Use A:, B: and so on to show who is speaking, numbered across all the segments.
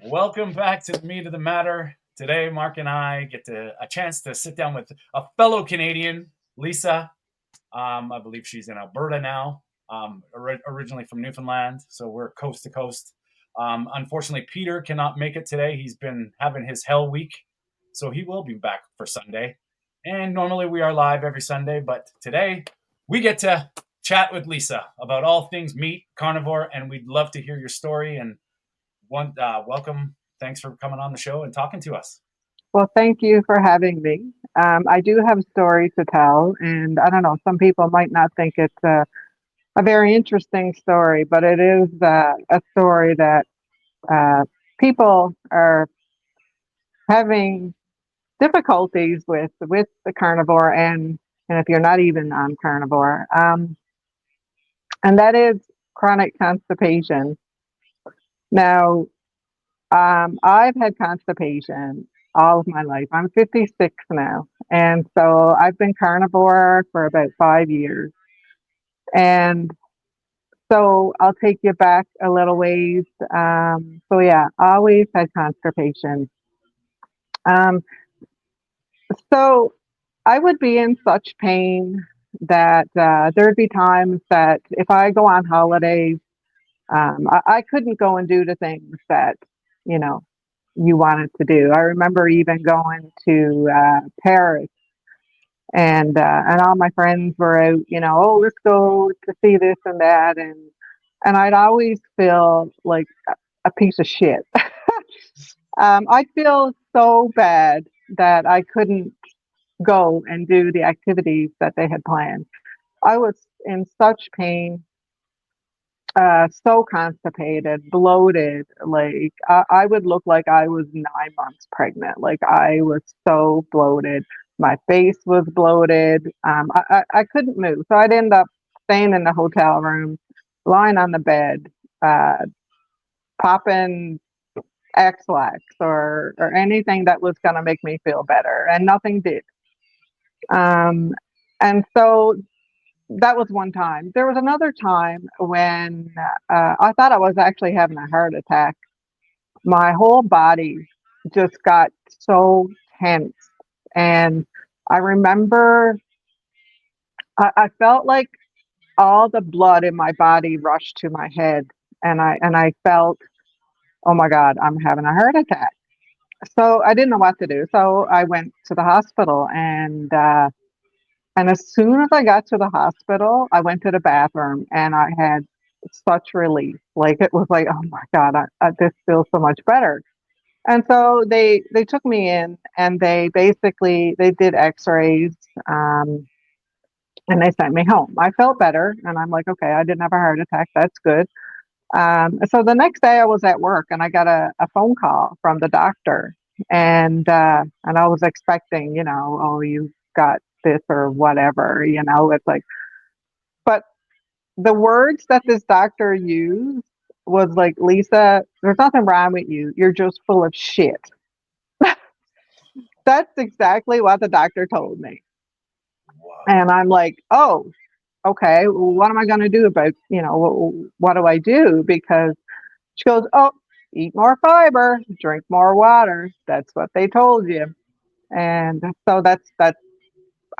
A: Welcome back to the meat of the matter. Today, Mark and I get a chance to sit down with a fellow Canadian, Lisa. I believe she's in Alberta now, originally from Newfoundland, so we're coast to coast. Unfortunately, Peter cannot make it today. He's been having his hell week, so he will be back for Sunday. And normally we are live every Sunday, but today we get to chat with Lisa about all things meat, carnivore, and we'd love to hear your story and welcome. Thanks for coming on the show and talking to us.
B: Well, thank you for having me. I do have a story to tell, and I don't know, some people might not think it's a very interesting story, but it is a story that uh, people are having difficulties with the carnivore, and if you're not even on carnivore, and that is chronic constipation. Now, I've had constipation all of my life. I'm 56 now, and so I've been carnivore for about 5 years. And so I'll take you back a little ways. So yeah, always had constipation. Um, so I would be in such pain that there'd be times that if I go on holidays, I couldn't go and do the things that you know you wanted to do. I remember even going to Paris, and all my friends were out. Oh, let's go to see this and that, and I'd always feel like a piece of shit. I'd feel so bad that I couldn't go and do the activities that they had planned. I was in such pain, so constipated, bloated. Like I would look like I was 9 months pregnant. Like I was so bloated. My face was bloated. I couldn't move, so I'd end up staying in the hotel room, lying on the bed, uh, popping X-Lax or anything that was going to make me feel better, and nothing did. Um, and so that was one time. There was another time when I thought I was actually having a heart attack. My whole body just got so tense. And I remember I felt like all the blood in my body rushed to my head. And I felt, oh my God, I'm having a heart attack. So I didn't know what to do. So I went to the hospital, and as soon as I got to the hospital, I went to the bathroom and I had such relief. Like it was like, oh my God, this feels so much better. And so they took me in, and they did X-rays, um, and they sent me home. I felt better, and I'm like, okay, I didn't have a heart attack. That's good. So the next day I was at work, and I got a phone call from the doctor, and I was expecting, oh, you got this or whatever, it's like, but the words that this doctor used was like, Lisa, there's nothing wrong with you. You're just full of shit. That's exactly what the doctor told me.
A: Wow.
B: And I'm like, oh, okay, well, what am I going to do about, what do I do? Because she goes, oh, eat more fiber, drink more water. That's what they told you. And so that's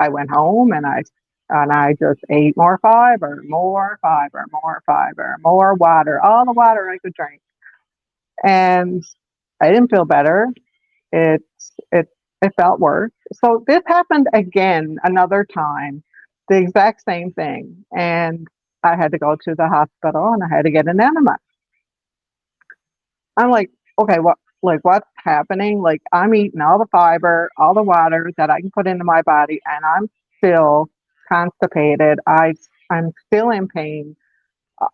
B: I went home, and I just ate more fiber, more fiber, more fiber, more water, all the water I could drink. And I didn't feel better. It it it felt worse. So this happened again another time, the exact same thing. And I had to go to the hospital, and I had to get an enema. I'm like, okay, what's happening? Like I'm eating all the fiber, all the water that I can put into my body, and I'm still constipated. I'm still in pain. Uh,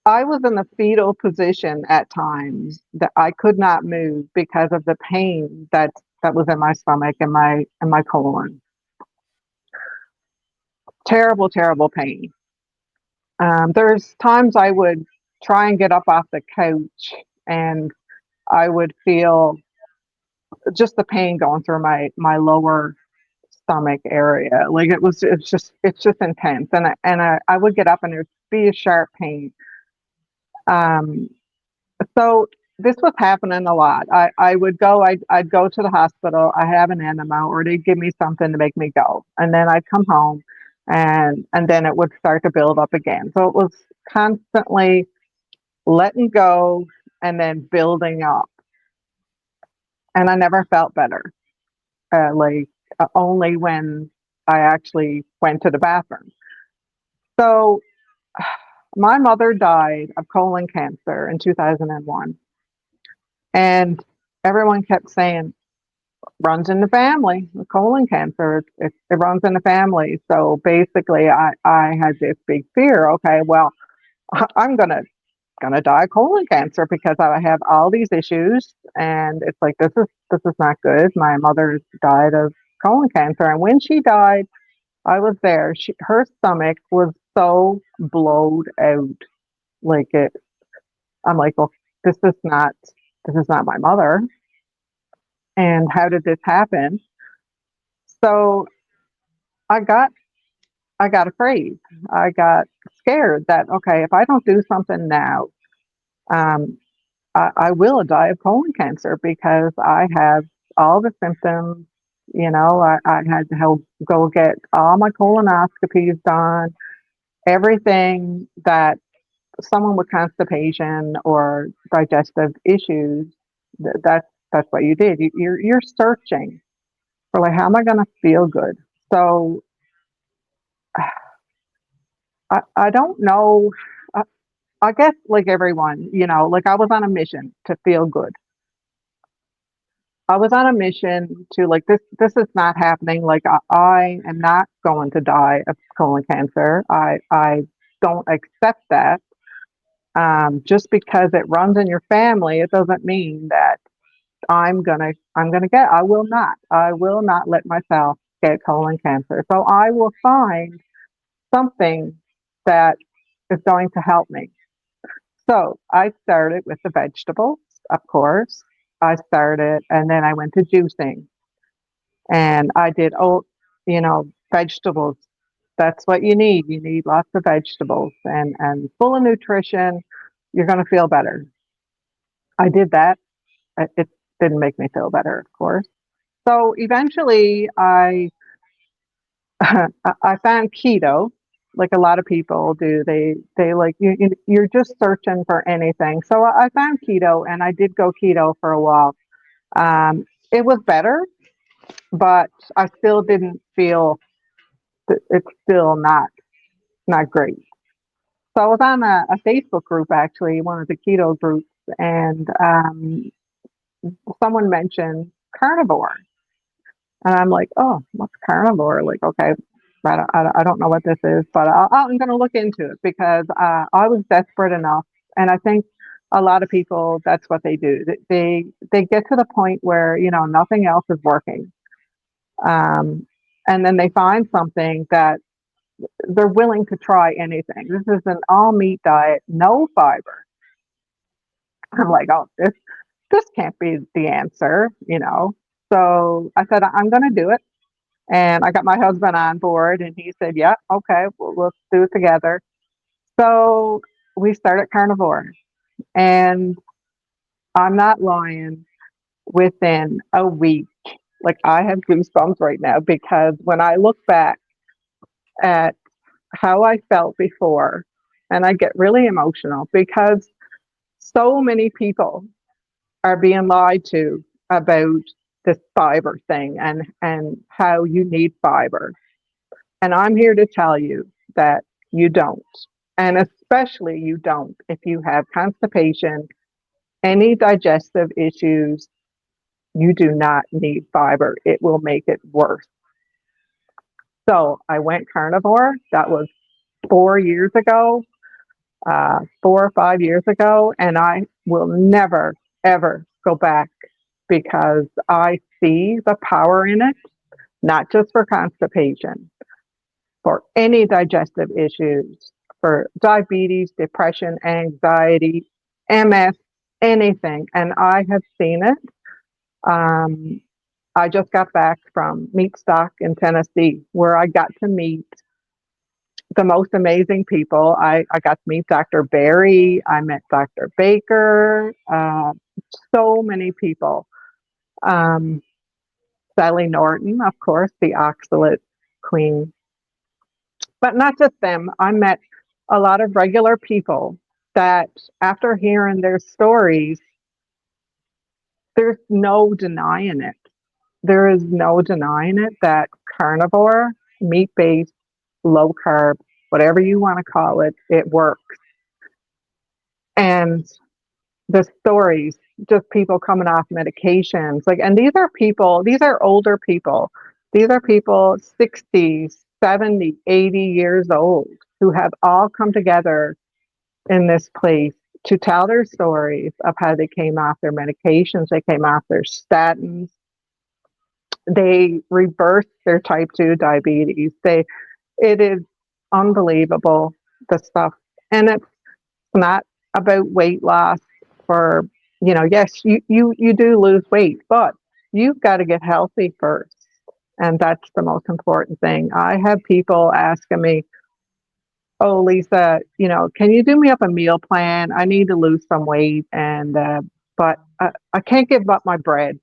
B: I was in a fetal position at times that I could not move because of the pain that was in my stomach and my colon. Terrible, terrible pain. There's times I would try and get up off the couch, and I would feel just the pain going through my lower stomach area. Like it's just intense, and I would get up, and there'd be a sharp pain. Um, so this was happening a lot. I'd go to the hospital, I have an enema, or they'd give me something to make me go. And then I'd come home and then it would start to build up again. So it was constantly letting go and then building up. And I never felt better. Only when I actually went to the bathroom. So my mother died of colon cancer in 2001. And everyone kept saying, runs in the family, the colon cancer, it runs in the family. So basically, I had this big fear. Okay, well, I'm gonna die of colon cancer because I have all these issues, and it's like this is not good. My mother died of colon cancer, and when she died, I was there. Her stomach was so blowed out, like it. I'm like, well, this is not this is not my mother. And how did this happen? So I got I got afraid. I got scared that okay, if I don't do something now, um, I will die of colon cancer because I have all the symptoms. I had to go get all my colonoscopies done, everything that someone with constipation or digestive issues. That's what you did. You're searching for like, how am I going to feel good? So I don't know. I, I guess like everyone, like I was on a mission to feel good. I was on a mission to like this is not happening. Like I am not going to die of colon cancer. I don't accept that. Just because it runs in your family, it doesn't mean that I will not let myself get colon cancer. So I will find something that is going to help me. So I started with the vegetables, of course. I started, and then I went to juicing, and I did, vegetables. That's what you need. You need lots of vegetables and full of nutrition. You're going to feel better. I did that. It didn't make me feel better, of course. So eventually, I found keto, like a lot of people do. They like you're just searching for anything. So I found keto, and I did go keto for a while. It was better, but I still didn't feel it's still not great. So I was on a Facebook group, actually, one of the keto groups, and someone mentioned carnivore. And I'm like, oh, what's carnivore? Like, okay, I don't know what this is, but I'm going to look into it because I was desperate enough. And I think a lot of people, that's what they do. They get to the point where, nothing else is working. Um, and then they find something that they're willing to try anything. This is an all meat diet, no fiber. I'm like, oh, this can't be the answer. So I said, I'm going to do it. And I got my husband on board, and he said, yeah, okay, we'll do it together. So we started carnivore. And I'm not lying, within a week, like I have goosebumps right now because when I look back at how I felt before, and I get really emotional because so many people are being lied to about this fiber thing and how you need fiber. And I'm here to tell you that you don't. And especially you don't if you have constipation, any digestive issues, you do not need fiber. It will make it worse. So I went carnivore. That was 4 years ago, 4 or 5 years ago. And I will never, ever go back because I see the power in it, not just for constipation, for any digestive issues, for diabetes, depression, anxiety, MS, anything. And I have seen it. Um, I just got back from Meat Stock in Tennessee, where I got to meet the most amazing people. I got to meet Dr. Barry. I met Dr. Baker. so many people. Um, Sally Norton, of course, the oxalate queen. But not just them. I met a lot of regular people that, after hearing their stories, there's no denying it. There is no denying it that carnivore, meat based, low carb, whatever you want to call it, it works. And the stories, just people coming off medications, like, and these are people, these are older people. These are people 60, 70, 80 years old who have all come together in this place to tell their stories of how they came off their medications, they came off their statins, they reversed their type 2 diabetes. It is unbelievable, the stuff. And it's not about weight loss for, yes, you do lose weight, but you've got to get healthy first. And that's the most important thing. I have people asking me, "Oh, Lisa, can you do me up a meal plan? I need to lose some weight, and but I can't give up my bread,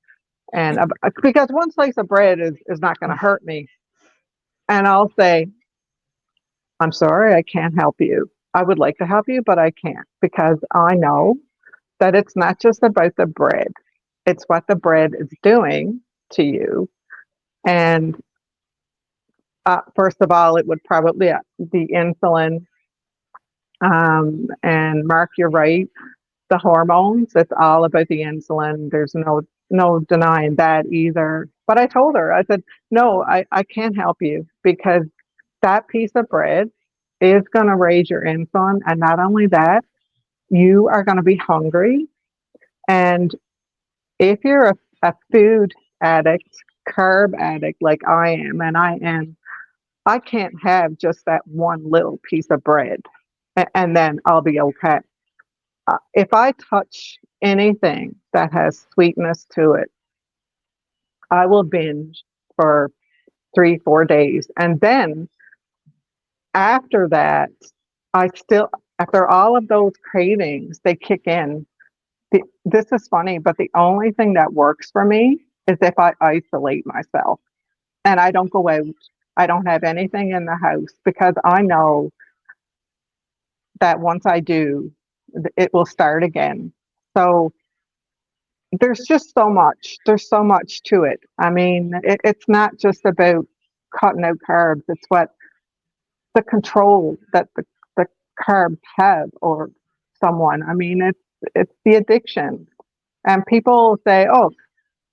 B: and because one slice of bread is not going to hurt me." And I'll say, "I'm sorry, I can't help you. I would like to help you, but I can't, because I know that it's not just about the bread. It's what the bread is doing to you." And first of all, it would probably the insulin. And Mark, you're right. The hormones, it's all about the insulin. There's no denying that either. But I told her, I said, no, I can't help you, because that piece of bread is going to raise your insulin. And not only that, you are going to be hungry. And if you're a food addict, carb addict like I am, and I can't have just that one little piece of bread and then I'll be okay. If I touch anything that has sweetness to it, I will binge for 3, 4 days. And then after that, after all of those cravings, they kick in. This is funny, but the only thing that works for me is if I isolate myself and I don't go out. I don't have anything in the house, because I know that once I do, it will start again. So there's just so much. There's so much to it. I mean, it's not just about cutting out carbs. It's what the control that the carbs have over someone. I mean, it's the addiction. And people say, "Oh,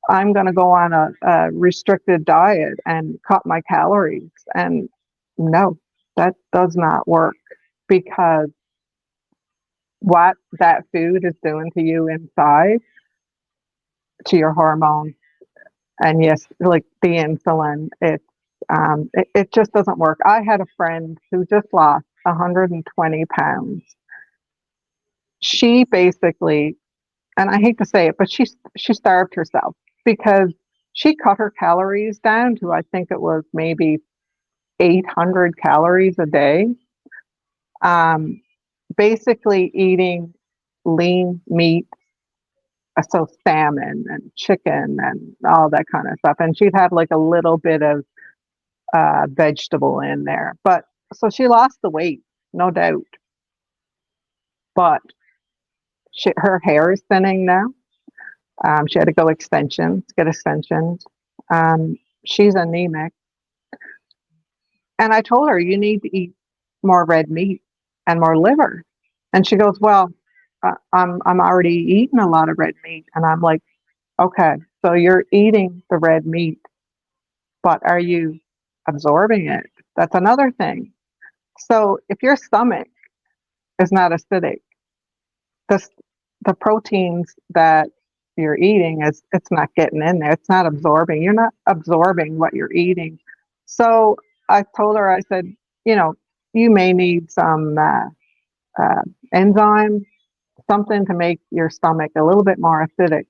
B: I'm going to go on a restricted diet and cut my calories." And no, that does not work, because what that food is doing to you inside, to your hormones, and yes, like the insulin, it just doesn't work. I had a friend who just lost 120 pounds. She basically, and I hate to say it, but she starved herself, because she cut her calories down to, I think it was maybe 800 calories a day. Um, Basically eating lean meat, so salmon and chicken and all that kind of stuff. And she'd have like a little bit of vegetable in there. But so she lost the weight, no doubt. But her hair is thinning now. She had to go extensions, get extensions. She's anemic. And I told her, you need to eat more red meat and more liver. And she goes, well, I'm already eating a lot of red meat. And I'm like, okay, so you're eating the red meat, but are you absorbing it? That's another thing. So if your stomach is not acidic, the the proteins that you're eating, it's not getting in there. It's not absorbing. You're not absorbing what you're eating. So I told her, I said, you know, you may need some uh, enzyme, something to make your stomach a little bit more acidic.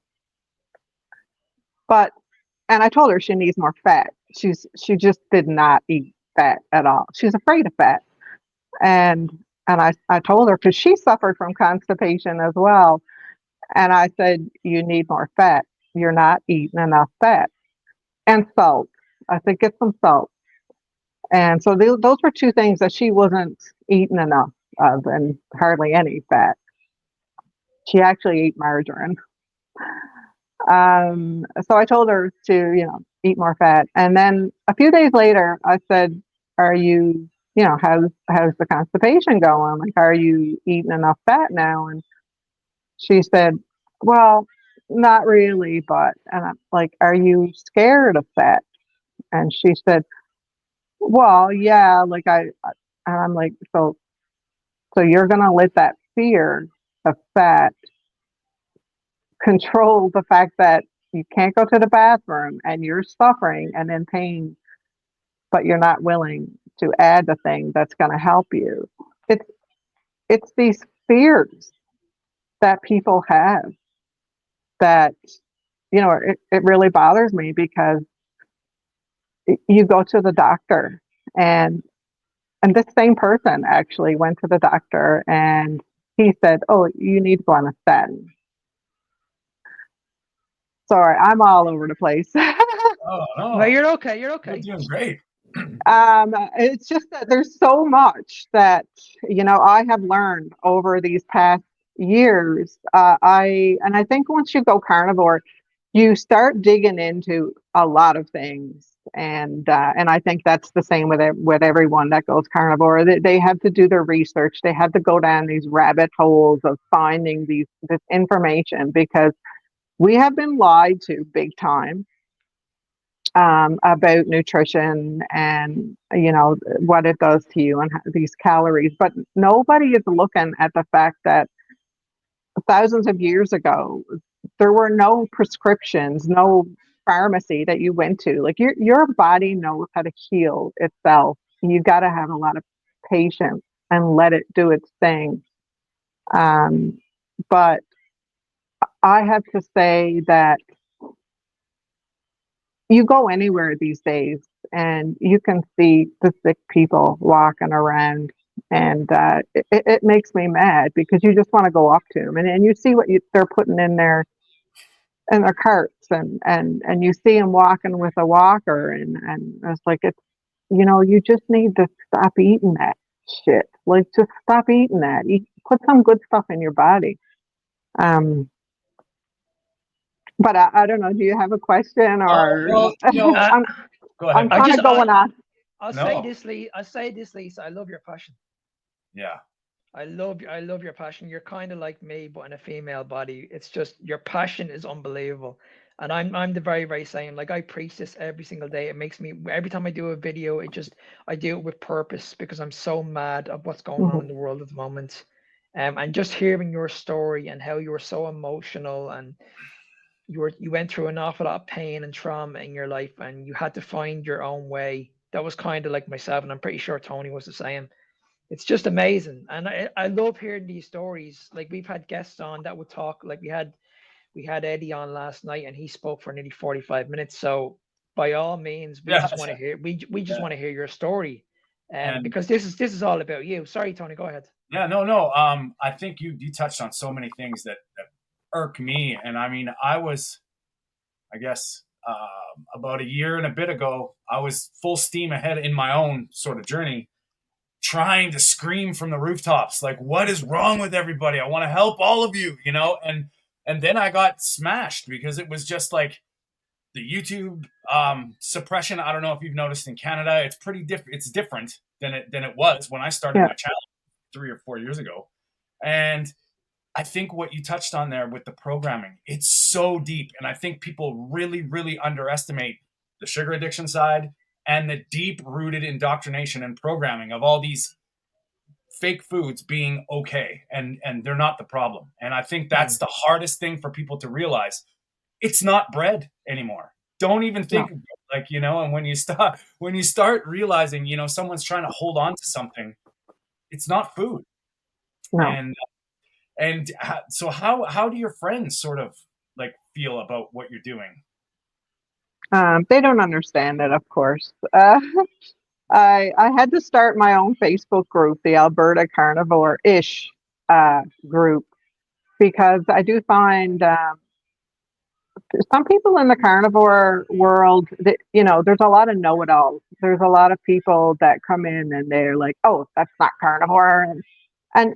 B: But and I told her she needs more fat. She just did not eat fat at all. She's afraid of fat. And I told her, because she suffered from constipation as well. And I said, you need more fat. You're not eating enough fat and salt. I said, get some salt. And so those were two things that she wasn't eating enough of, and hardly any fat. She actually ate margarine. So I told her to, eat more fat. And then a few days later, I said, are you, how's the constipation going? Like, are you eating enough fat now? And she said, well, not really, but, and I'm like, are you scared of fat? And she said, well, yeah, like and I'm like, so you're going to let that fear of fat control the fact that you can't go to the bathroom and you're suffering and in pain, but you're not willing to add the thing that's going to help you. It's it's these fears that people have that it really bothers me because you go to the doctor and this same person actually went to the doctor and he said, "Oh, you need to go on a statin." Sorry, I'm all over the place.
A: Oh
C: No,
A: no,
C: you're okay. You're
A: you're
C: okay.
A: doing great.
B: It's just that there's so much that I have learned over these past years. I think once you go carnivore, you start digging into a lot of things, and I think that's the same with everyone that goes carnivore. They have to do their research. They have to go down these rabbit holes of finding this information because we have been lied to big time about nutrition and what it does to you and these calories, but nobody is looking at the fact that thousands of years ago there were no prescriptions, no pharmacy that you went to. Like your body knows how to heal itself. You got to have a lot of patience and let it do its thing. um, but I have to say that you go anywhere these days and you can see the sick people walking around, and it makes me mad because you just want to go up to them, and you see what they're putting in their carts, and you see them walking with a walker, and it's like, you just need to stop eating that shit. Like, just stop eating that. Put some good stuff in your body. um but I don't know, do you have a question, or
A: Well,
C: Uh,
B: i'm
A: go
B: I'm
A: ahead,
C: I
A: Mark.
B: kind
C: just
B: of going on.
C: I'll say
A: No,
C: this, Lee. I'll say this, Lisa. I love your passion.
A: yeah,
C: I love your passion. You're kind of like me, but in a female body. It's just your passion is unbelievable. And I'm the very, very same. Like I preach this every single day. It makes me every time I do a video, I do it with purpose because I'm so mad of what's going on in the
B: Mhm.
C: world at the moment. And just hearing your story and how you were so emotional and you went through an awful lot of pain and trauma in your life and you had to find your own way. That was kind of like myself, and I'm pretty sure Tony was the same. It's just amazing, and I love hearing these stories. Like we've had guests on that would talk. Like we had Eddie on last night, and he spoke for nearly 45 minutes. So by all means, we
A: yeah,
C: just want to hear we just
A: yeah.
C: want to hear your story,
A: And
C: because this is all about you. Sorry, Tony, go ahead.
A: yeah, no, no. I think you touched on so many things that irk me, and I mean, I guess, about a year and a bit ago, I was full steam ahead in my own sort of journey, trying to scream from the rooftops, like, "What is wrong with everybody? I want to help all of you," and then I got smashed because it was just like the YouTube suppression. I don't know if you've noticed in Canada, it's pretty different. It's different than it was when I started
B: Yeah.
A: my channel 3 or 4 years ago, and I think what you touched on there with the programming, it's so deep. And I think people really, really underestimate the sugar addiction side and the deep rooted indoctrination and programming of all these fake foods being okay, and they're not the problem. And I think that's
C: Mm,
A: the hardest thing for people to realize. It's not bread anymore. Don't even
B: No.
A: think like, and when you start realizing, someone's trying to hold on to something, it's not food.
B: No.
A: And so how do your friends sort of like feel about what you're doing?
B: They don't understand it, of course. I had to start my own Facebook group, the Alberta Carnivore-ish group, because I do find some people in the carnivore world that, there's a lot of know-it-alls. There's a lot of people that come in and they're like, oh, that's not carnivore. And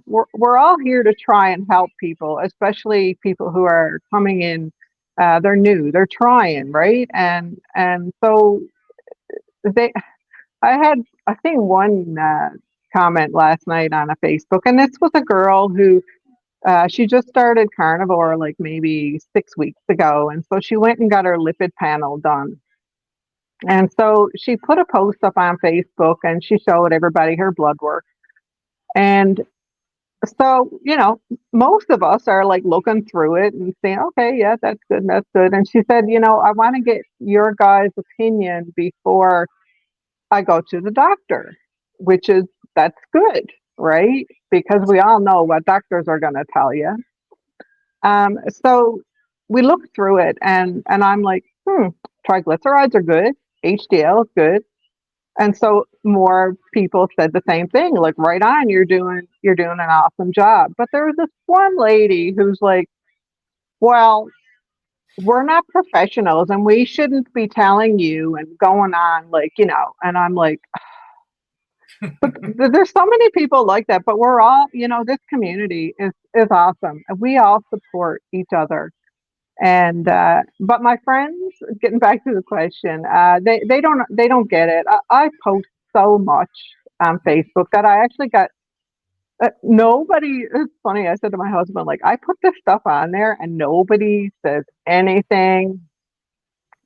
B: we're all here to try and help people, especially people who are coming in. They're new, they're trying, right? And so they I had I think one comment last night on a Facebook, and this was a girl who she just started carnivore like maybe 6 weeks ago, and so she went and got her lipid panel done. And so she put a post up on Facebook and she showed everybody her blood work. And so, most of us are like looking through it and saying, okay, yeah, that's good, that's good. And she said, I want to get your guys' opinion before I go to the doctor, which is, that's good, right? Because we all know what doctors are going to tell you. So we looked through it, and I'm like, triglycerides are good, HDL is good. And so more people said the same thing, like, right on, you're doing an awesome job. But there was this one lady who's like, well, we're not professionals and we shouldn't be telling you and going on, like, and I'm like, but there's so many people like that, but we're all, this community is awesome. And we all support each other. And but my friends, getting back to the question, they don't get it. I post so much on Facebook that I actually got nobody. It's funny. I said to my husband, like, I put this stuff on there, and nobody says anything.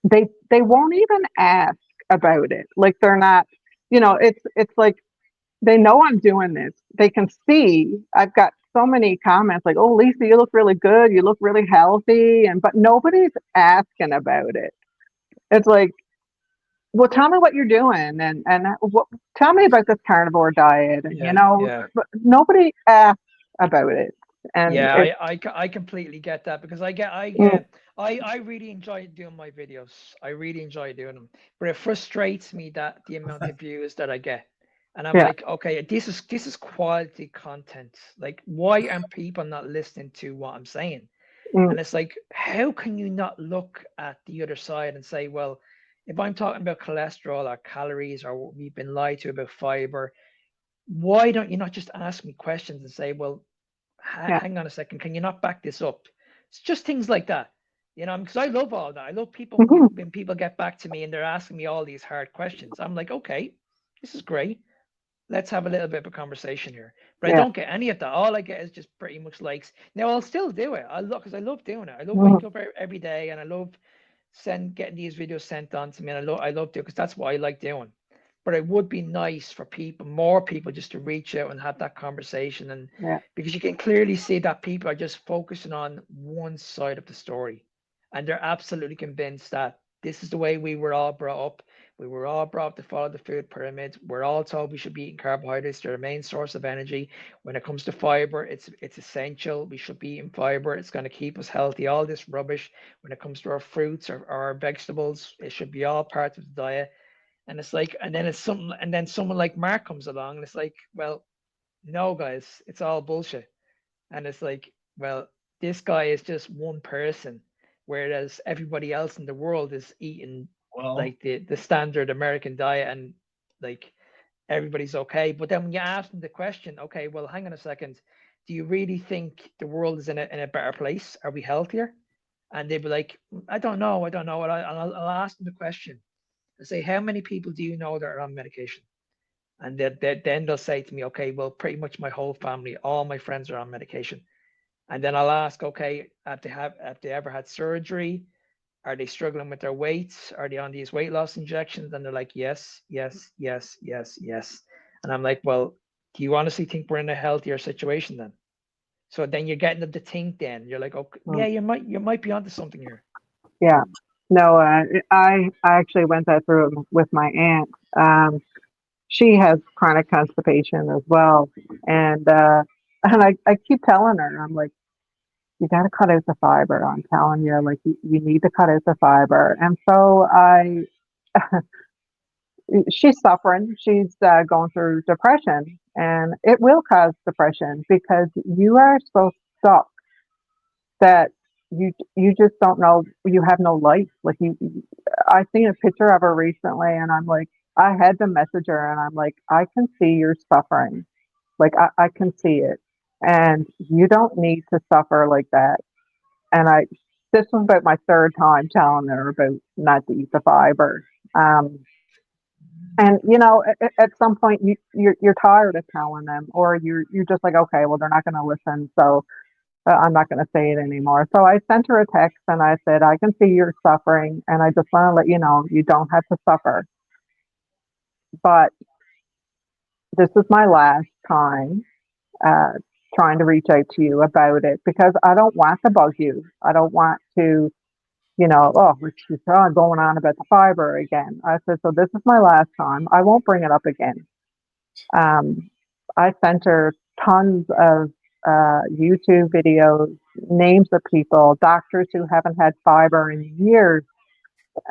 B: They won't even ask about it. Like, they're not. It's like they know I'm doing this. They can see I've got so many comments like, "Oh, Lisa, you look really good. You look really healthy," but nobody's asking about it. It's like, well, tell me what you're doing, and tell me about this carnivore diet, and
C: Yeah, yeah.
B: but nobody asks about it, and
C: Yeah,
B: it's
C: I completely get that because
B: mm,
C: I really enjoy doing my videos. I really enjoy doing them, but it frustrates me that the amount of views that I get, and I'm
B: yeah,
C: like, okay, this is quality content. Like, why aren't people not listening to what I'm saying?
B: mm,
C: And it's like, how can you not look at the other side and say, well, if I'm talking about cholesterol or calories or we've been lied to about fiber, why don't you not just ask me questions and say, well,
B: yeah,
C: hang on a second, can you not back this up? It's just things like that, because I love all that. I love people when
B: mhm,
C: people get back to me and they're asking me all these hard questions. I'm like, okay, this is great. Let's have a little bit of a conversation here. But I
B: yeah,
C: don't get any of that. All I get is just pretty much likes. Now I'll still do it. I look because I love doing it. I love
B: mhm,
C: waking up every day, and I love getting these videos sent on to me. And I love doing because that's what I like doing. But it would be nice for more people just to reach out and have that conversation. And
B: yeah,
C: because you can clearly see that people are just focusing on one side of the story. And they're absolutely convinced that this is the way we were all brought up. We were all brought up to follow the food pyramid. We're all told we should be eating carbohydrates. They're the main source of energy. When it comes to fiber, it's essential. We should be eating fiber. It's going to keep us healthy. All this rubbish when it comes to our fruits or our vegetables, it should be all part of the diet. And it's like, and then it's something, and then someone like Mark comes along and it's like, well, no, guys, it's all bullshit. And it's like, well, this guy is just one person, whereas everybody else in the world is eating
A: Well,
C: like the standard American diet and like everybody's okay. But then when you ask them the question, okay, well, hang on a second, do you really think the world is in a better place? Are we healthier? And they'd be like, I don't know. And I'll ask them the question. I say, how many people do you know that are on medication? And then they'll say to me, okay, well, pretty much my whole family, all my friends are on medication. And then I'll ask, okay, have they ever had surgery? Are they struggling with their weights? Are they on these weight loss injections? And they're like, yes, yes, yes, yes, yes. And I'm like, well, do you honestly think we're in a healthier situation then? So then you're getting them to think. Then you're like, okay,
B: mm,
C: yeah, you might be onto something here.
B: yeah. No, I actually went that through it with my aunt. She has chronic constipation as well, and I keep telling her, I'm like, you got to cut out the fiber. I'm telling you, like, you need to cut out the fiber. And so she's suffering. She's going through depression, and it will cause depression because you are so stuck. that you just don't know. You have no life. Like I seen a picture of her recently, and I'm like, I had to message her, and I'm like, I can see you're suffering. Like I can see it, and you don't need to suffer like that. And this was about my third time telling her about not to eat the fiber. Um, and at some point you're tired of telling them, or you're just like, okay, well they're not going to listen, so I'm not going to say it anymore. So I sent her a text and I said, I can see you're suffering, and I just want to let you know you don't have to suffer. But this is my last time uh, trying to reach out to you about it, because I don't want to bug you. I don't want to, oh, she's going on about the fiber again. I said, so this is my last time. I won't bring it up again. Um, I sent her tons of YouTube videos, names of people, doctors who haven't had fiber in years,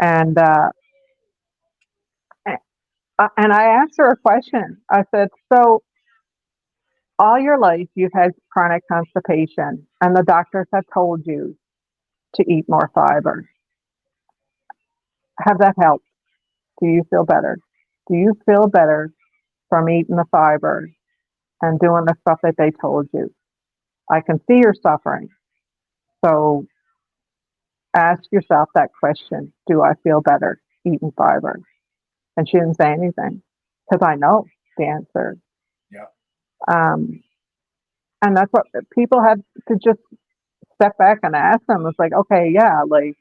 B: and and I asked her a question. I said, "So all your life you've had chronic constipation, and the doctors have told you to eat more fiber. Have that helped? Do you feel better? Do you feel better from eating the fiber and doing the stuff that they told you? I can see you're suffering. So ask yourself that question. Do I feel better eating fiber?" And she didn't say anything, because I know the answer.
A: Yeah.
B: Um, and that's what people have to just step back and ask them. It's like, okay, yeah, like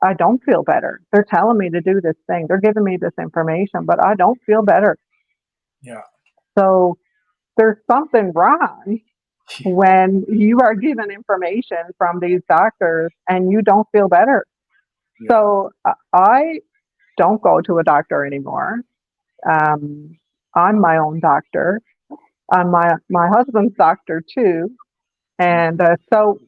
B: I don't feel better. They're telling me to do this thing. They're giving me this information, but I don't feel better.
A: Yeah.
B: So there's something wrong when you are given information from these doctors and you don't feel better.
A: Yeah.
B: So I don't go to a doctor anymore. Um, I'm my own doctor. I'm my husband's doctor too, and so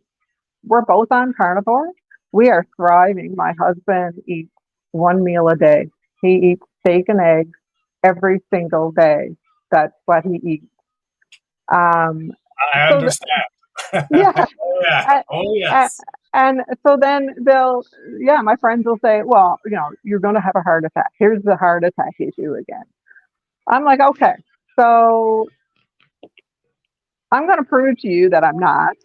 B: we're both on carnivore. We are thriving. My husband eats one meal a day. He eats steak and eggs every single day. That's what he eats. Um,
A: I
B: so
A: understand.
B: yeah,
A: Oh yeah.
B: uh,
A: Oh
B: uh,
A: yes.
B: and so then my friends will say, well, you're going to have a heart attack. Here's the heart attack issue again. I'm like, okay, so I'm going to prove to you that I'm not.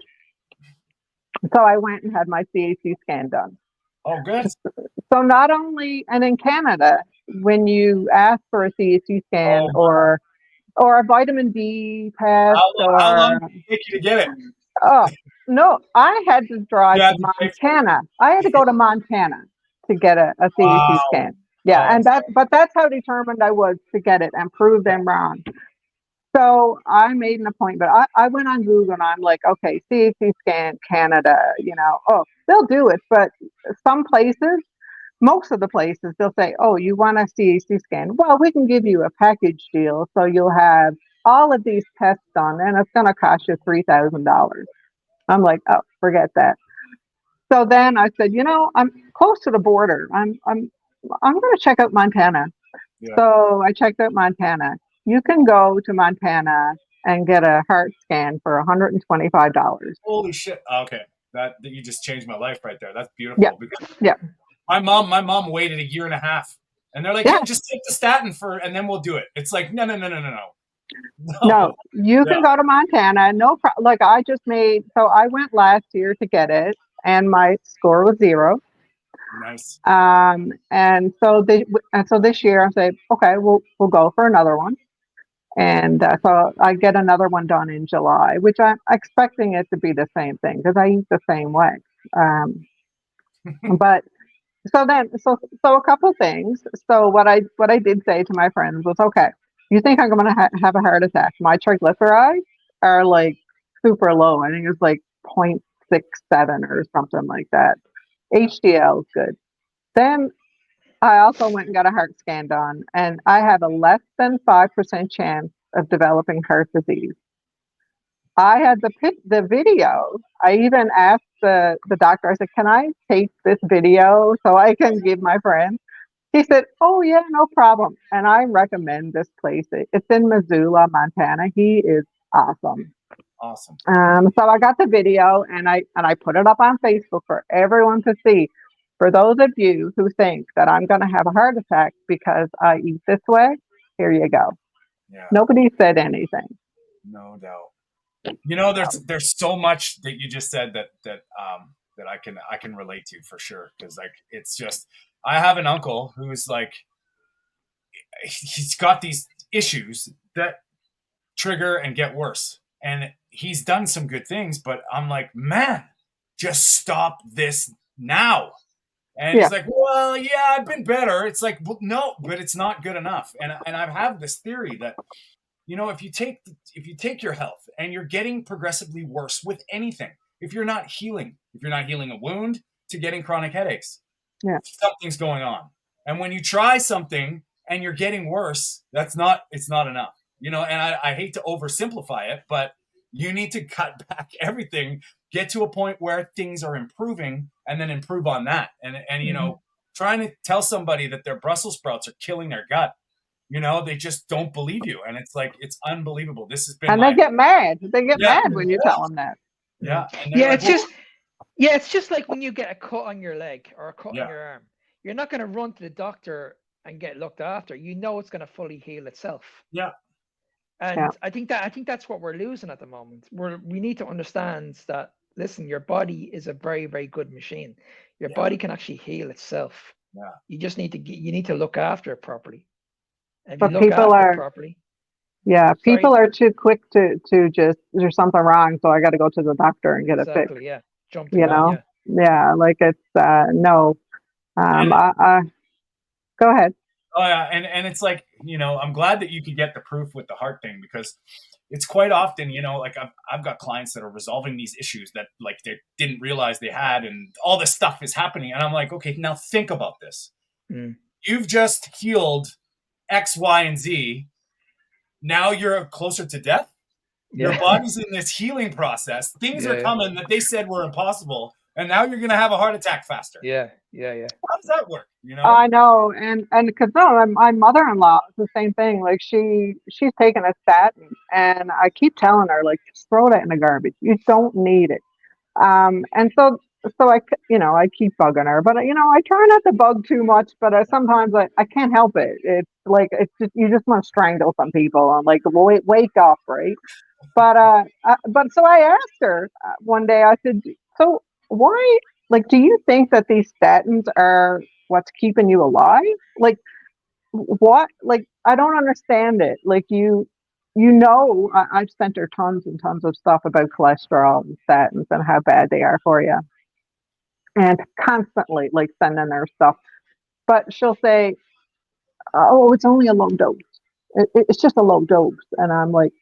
B: So I went and had my CAC scan done.
A: Oh good.
B: So not only, and in Canada, when you ask for a CAC scan
A: Oh,
B: or a vitamin D test,
A: how long
B: or
A: did it take you to get it?
B: oh no, I had to
A: You
B: drive
A: had
B: to
A: to pay for it.
B: Montana. I had to go to Montana to get a CAC
A: Wow.
B: scan. Yeah,
A: Oh,
B: but that's how determined I was to get it and prove them wrong. So I made an appointment. I went on Google and I'm like, okay, CAC scan Canada, oh, they'll do it. But some places, most of the places, they'll say, oh, you want a CAC scan? Well, we can give you a package deal. So you'll have all of these tests done and it's going to cost you $3,000. I'm like, oh, forget that. So then I said, I'm close to the border. I'm going to check out Montana.
A: yeah.
B: So I checked out Montana. You can go to Montana and get a heart scan for $125.
A: Holy shit. Okay. That you just changed my life right there. That's
B: Yeah,
A: beautiful because
B: yeah,
A: my mom waited a year and a half. And they're like,
B: yeah.
A: yeah, just take the statin and then we'll do it. It's like, no, no, no, no, no, no.
B: No,
A: No.
B: you
A: Yeah.
B: can go to Montana. No problem. Like so I went last year to get it, and my score was 0.
A: Nice.
B: And so this year I said, okay, we'll go for another one. And so I get another one done in July, which I'm expecting it to be the same thing because I eat the same way. Um, but so a couple things. So what I did say to my friends was, okay, you think I'm going to have a heart attack? My triglycerides are like super low. I think it's like 0.67 or something like that. HDL is good. Then I also went and got a heart scan done, and I have a less than 5% chance of developing heart disease. I had the video. I even asked the doctor, I said, can I take this video so I can give my friend? He said, oh, yeah, no problem. And I recommend this place. It's in Missoula, Montana. He is awesome.
A: Awesome.
B: So I got the video and I put it up on Facebook for everyone to see. For those of you who think that I'm going to have a heart attack because I eat this way, here you go.
A: Yeah.
B: Nobody said anything.
A: No doubt. You know, there's so much that you just said that I can relate to for sure, because like it's just, I have an uncle who's like, he's got these issues that trigger and get worse, and he's done some good things, but I'm like, man, just stop this now. And
B: Yeah.
A: he's like, well, yeah, I've been better. It's like, well, no, but it's not good enough. And I have this theory that, you know, if you take your health and you're getting progressively worse with anything, if you're not healing a wound to getting chronic headaches,
B: Yeah.
A: something's going on. And when you try something and you're getting worse, it's not enough. You know, and I hate to oversimplify it, but you need to cut back everything, get to a point where things are improving, and then improve on that. And you know, trying to tell somebody that their Brussels sprouts are killing their gut, you know, they just don't believe you. And it's like, it's unbelievable. This has been
B: And they get mad. They get
A: Yeah.
B: mad when you tell them that.
A: Yeah. And
C: Yeah,
A: like,
C: it's just it's just like when you get a cut on your leg or a cut
A: Yeah.
C: on your arm. You're not going to run to the doctor and get looked after. You know it's going to fully heal itself.
A: Yeah.
C: And
B: Yeah.
C: I think that's what we're losing at the moment. We need to understand that, listen, your body is a very, very good machine. Your body can actually heal itself.
A: Yeah.
C: You just need to look after it properly. And if
B: But
C: you look
B: people
C: after
B: are-
C: it properly.
B: Yeah,
C: Sorry.
B: people are too quick to just, there's something wrong, so I got to go to the doctor and get it fixed.
C: Exactly, yeah. Jump to
B: You
C: that,
B: know?
C: yeah.
B: Yeah, like it's no. Go ahead.
A: Oh yeah, and it's like, you know, I'm glad that you could get the proof with the heart thing, because it's quite often, you know, like I've got clients that are resolving these issues that like they didn't realize they had, and all this stuff is happening, and I'm like, okay, now think about this. You've just healed X, Y, and Z. Now you're closer to death. Your body's in this healing process. Things are coming that they said were impossible, and now you're gonna have a heart attack faster.
C: Yeah.
A: How does that work? You know?
B: I know, and because no, my mother-in-law is the same thing. Like she's taking a statin, and I keep telling her, like, just throw that in the garbage. You don't need it. And so I keep bugging her, but I try not to bug too much. But sometimes I can't help it. It's like it's just, you just want to strangle some people. I'm like, wake up, right? But so I asked her one day. I said, so why? Like, do you think that these statins are what's keeping you alive? Like, what? Like, I don't understand it. Like, I've sent her tons and tons of stuff about cholesterol and statins and how bad they are for you, and constantly like sending her stuff. But she'll say, "Oh, it's only a low dose. It's just a low dose," and I'm like,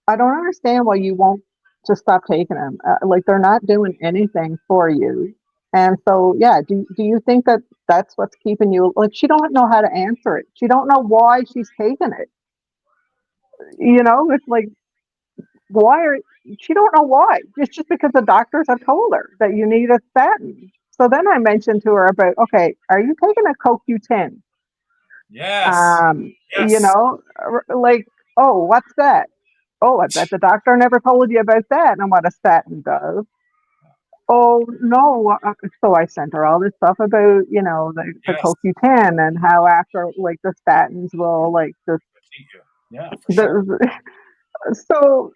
B: I don't understand why you won't just stop taking them. Like they're not doing anything for you. And so, yeah, do you think that that's what's keeping you? Like, she don't know how to answer it. She don't know why she's taking it. It's like, she don't know why. It's just because the doctors have told her that you need a statin. So then I mentioned to her about, okay, are you taking a CoQ10?
A: Yes.
B: Like, oh, what's that? Oh, I bet the doctor never told you about that and what a statin does. Oh, no. So I sent her all this stuff about, the CoQ10 and how after, like, the statins will, like, just...
A: Yeah, for sure.
B: So,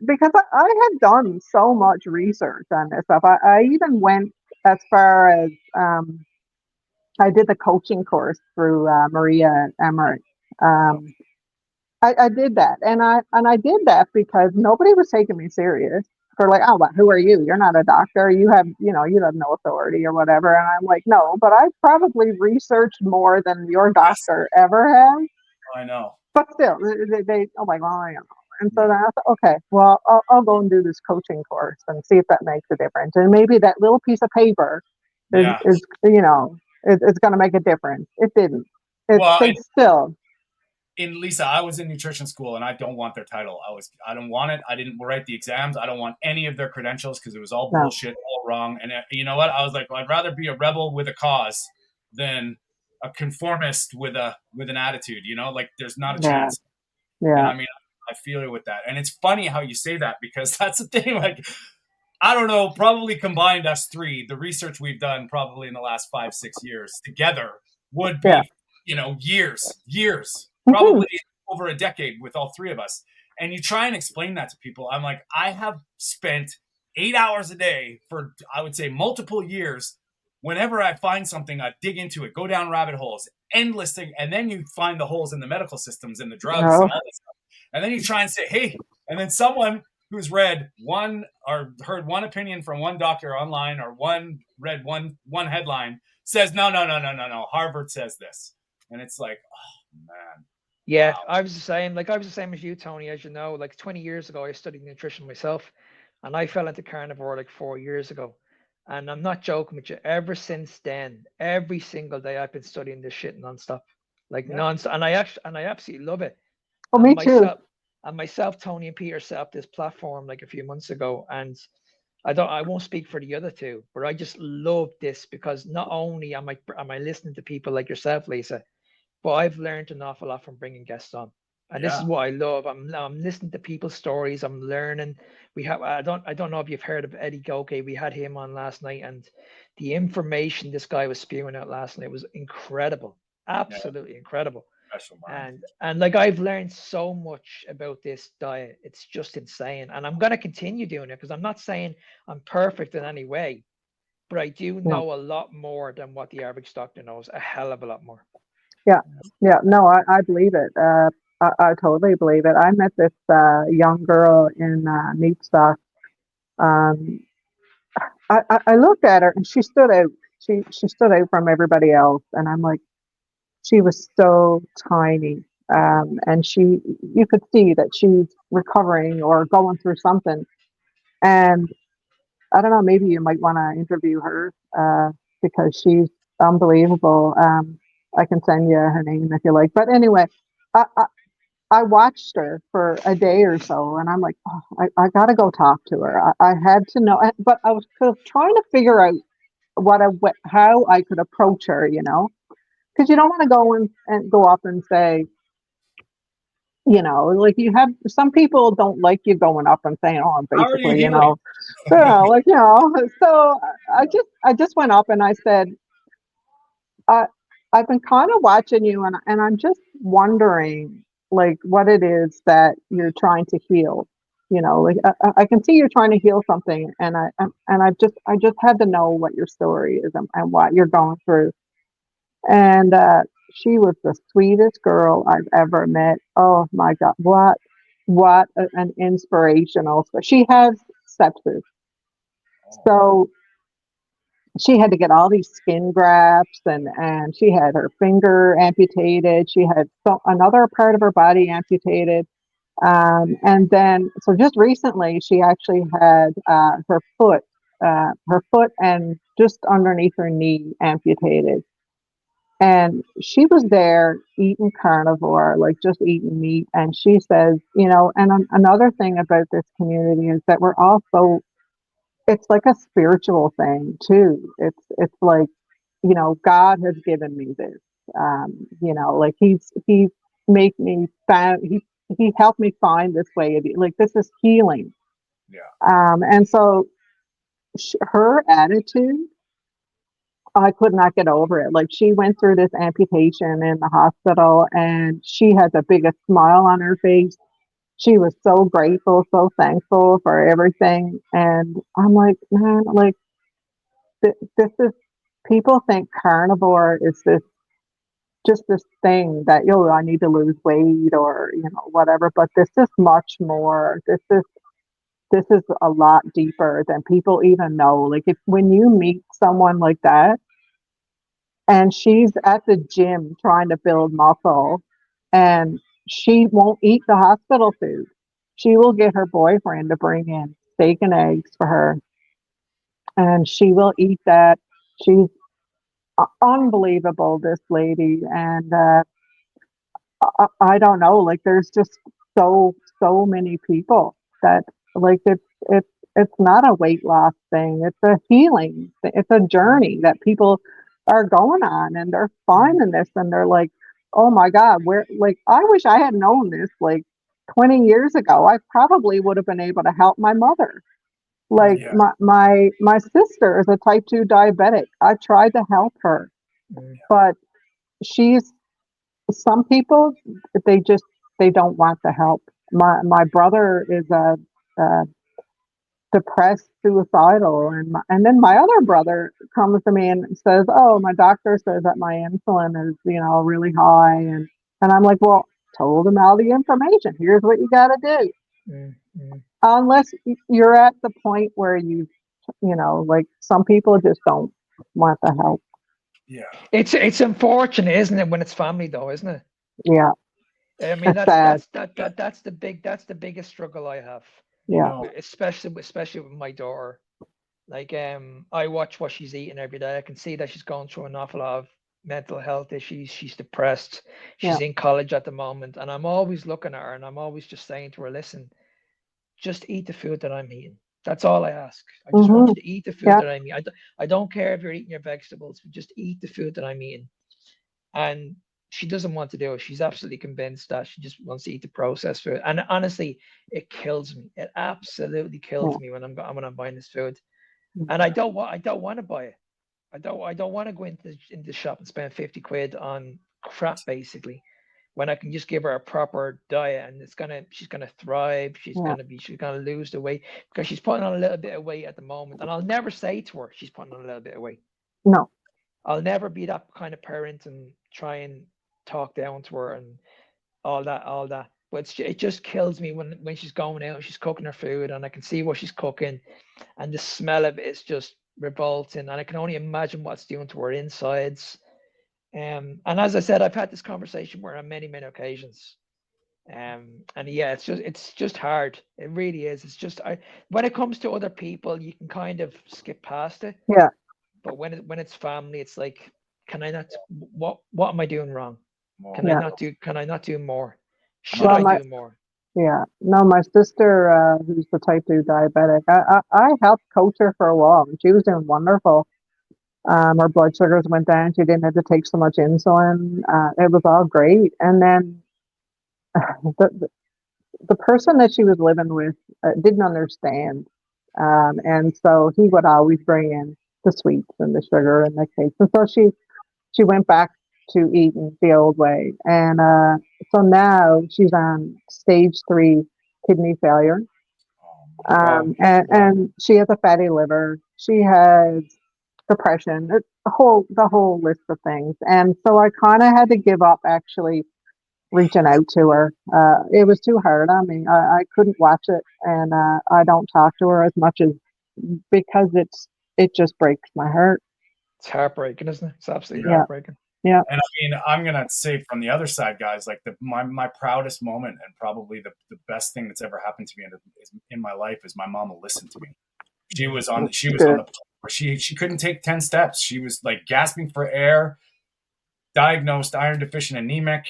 B: because I had done so much research on this stuff, I even went as far as, I did the coaching course through Maria Emmerich. I did that, and I did that because nobody was taking me serious. For like, oh, but who are you? You're not a doctor. You have no authority or whatever. And I'm like, no, but I probably researched more than your doctor ever has.
A: I know.
B: But still, they oh my God, I know. And so then I thought, okay, well, I'll go and do this coaching course and see if that makes a difference. And maybe that little piece of paper is it's going to make a difference. It didn't. Still.
A: In Lisa, I was in nutrition school, and I don't want their title. I don't want it. I didn't write the exams. I don't want any of their credentials because it was all bullshit, all wrong. And you know what? I was like, well, I'd rather be a rebel with a cause than a conformist with an attitude. Like there's not a chance.
B: Yeah.
A: And I mean, I feel you with that. And it's funny how you say that, because that's the thing. Like, I don't know, probably combined us three, the research we've done probably in the last 5, 6 years together would
B: Yeah.
A: be, years,
B: Mhm.
A: probably over a decade with all three of us. And you try and explain that to people. I'm like, I have spent 8 hours a day for, I would say, multiple years. Whenever I find something, I dig into it, go down rabbit holes, endless thing. And then you find the holes in the medical systems and the drugs
B: Oh,
A: and all this stuff. And then you try and say, hey, and then someone who's read one or heard one opinion from one doctor online, or read one headline, says no, Harvard says this. And it's like, oh man,
C: Yeah,
A: wow.
C: I was the same. Like I was the same as you, Tony. As you know, like 20 years ago, I studied nutrition myself, and I fell into carnivore like 4 years ago. And I'm not joking with you. Ever since then, every single day, I've been studying this shit nonstop, like
A: Yeah.
C: nonstop. And I absolutely love it.
B: oh,
C: And
B: me too.
C: myself, Tony and Peter set up this platform like a few months ago, and I won't speak for the other two, but I just love this because not only am I listening to people like yourself, Lisa, but I've learned an awful lot from bringing guests on, and this is
A: Yeah.
C: what I love. I'm listening to people's stories. I'm learning. I don't know if you've heard of Eddie Goke. We had him on last night, and the information this guy was spewing out last night was incredible,
A: Yeah.
C: absolutely incredible.
A: Special mind.
C: And like I've learned so much about this diet. It's just insane, and I'm gonna continue doing it because I'm not saying I'm perfect in any way, but I do
B: No.
C: know a lot more than what the average doctor knows. A hell of a lot more.
B: Yeah. Yeah. No, I believe it. I totally believe it. I met this young girl in Meat Stock. Um, I looked at her and she stood out. She stood out from everybody else, and I'm like, she was so tiny. And you could see that she's recovering or going through something. And I don't know, maybe you might want to interview her because she's unbelievable. I can send you her name if you like. But anyway, I, I, I watched her for a day or so, and I'm like, oh, I got to go talk to her. I had to know, but I was trying to figure out how I could approach her, because you don't want to go and go up and say, like you have some people don't like you going up and saying, oh,
A: How are you
B: basically,
A: healing?
B: yeah, like, so I just went up and I said, I, I've been kind of watching you and I'm just wondering like what it is that you're trying to heal. Like I can see you're trying to heal something and I just had to know what your story is and what you're going through. And she was the sweetest girl I've ever met. Oh my God, an inspirational. She has sepsis, so she had to get all these skin grafts and she had her finger amputated. She had another part of her body amputated. And then, so just recently, she actually had her foot and just underneath her knee amputated. And she was there eating carnivore, like just eating meat. And she says, and another thing about this community is that we're all so, it's like a spiritual thing too. It's like, God has given me this. Like he's make me found he helped me find this way of like this is healing.
A: Yeah.
B: And so her attitude, I could not get over it. Like she went through this amputation in the hospital and she had the biggest smile on her face. She was so grateful, so thankful for everything. And I'm like, man, like this is people think carnivore is this thing that I need to lose weight or whatever, but this is much more. This is a lot deeper than people even know. Like if when you meet someone like that and she's at the gym trying to build muscle and she won't eat the hospital food. She will get her boyfriend to bring in steak and eggs for her and she will eat that. She's unbelievable, this lady. And I don't know, like there's just so many people that like it's not a weight loss thing. It's a healing. It's a journey that people are going on and they're finding this and they're like, oh my God, where like I wish I had known this like 20 years ago, I probably would have been able to help my mother. Like
A: Yeah.
B: my sister is a type 2 diabetic. I tried to help her,
C: Mm.
B: but she's some people they just they don't want the help. My brother is a depressed, suicidal, and then my other brother comes to me and says, "Oh, my doctor says that my insulin is, really high," and I'm like, "Well, told him all the information. Here's what you got to do."
C: Mm. Mm.
B: Unless you're at the point where like some people just don't want the help.
A: Yeah.
C: It's unfortunate, isn't it, when it's family though, isn't it?
B: Yeah,
C: I mean,
B: it's sad.
C: that's the biggest struggle I have,
A: You
B: Yeah,
A: know,
C: especially with my daughter. Like, I watch what she's eating every day. I can see that she's going through an awful lot of mental health issues. She's depressed.
B: yeah,
C: She's in college at the moment, and I'm always looking at her, and I'm always just saying to her, "Listen, just eat the food that I'm eating. That's all I ask. I just want
B: hmm
C: you to eat the food
B: yeah,
C: that I'm eating. I don't care if you're eating your vegetables, but just eat the food that I'm eating." And she doesn't want to do it. She's absolutely convinced that she just wants to eat the processed food. And honestly, it kills me. It absolutely kills
B: yeah,
C: me when I'm buying this food.
B: mm,
C: And I don't want to buy it. I don't want to go into the shop and spend 50 quid on crap basically, when I can just give her a proper diet, and she's gonna thrive.
B: yeah.
C: She's gonna lose the weight, because she's putting on a little bit of weight at the moment. And I'll never say to her she's putting on a little bit of weight.
B: No,
C: I'll never be that kind of parent and try and talk down to her and all that. But it just kills me when she's going out and she's cooking her food, and I can see what she's cooking, and the smell of it is just revolting, and I can only imagine what it's doing to her insides. And as I said, I've had this conversation with her on many, many occasions. And yeah, it's just hard. It really is. It's just when it comes to other people, you can kind of skip past it.
B: yeah.
C: But when it's family, it's like, can I not? What am I doing wrong?
A: well,
C: Can I
B: Yeah.
C: not do? Can I not do more? Should
B: Well,
C: I do more?
B: my sister, who's the type 2 diabetic, I helped coach her for a while. And she was doing wonderful. Her blood sugars went down. She didn't have to take so much insulin. It was all great. And then the the person that she was living with didn't understand, and so he would always bring in the sweets and the sugar and the cakes. And so she went back to eating the old way. And so now she's on stage 3 kidney failure.
C: Wow.
B: And she has a fatty liver. She has depression, the whole list of things. And so I kind of had to give up actually reaching out to her. It was too hard on me. I couldn't watch it, and I don't talk to her as much as because it just breaks my heart.
C: It's heartbreaking, isn't it? It's absolutely
A: yeah.
B: Yeah,
C: heartbreaking.
B: yeah,
A: And I mean, I'm gonna say from the other side, guys, like my proudest moment and probably the best thing that's ever happened to me in my life is my mama listened to me. She was on
B: good.
A: the point where she couldn't take 10 steps. She was like gasping for air, diagnosed iron deficient anemic.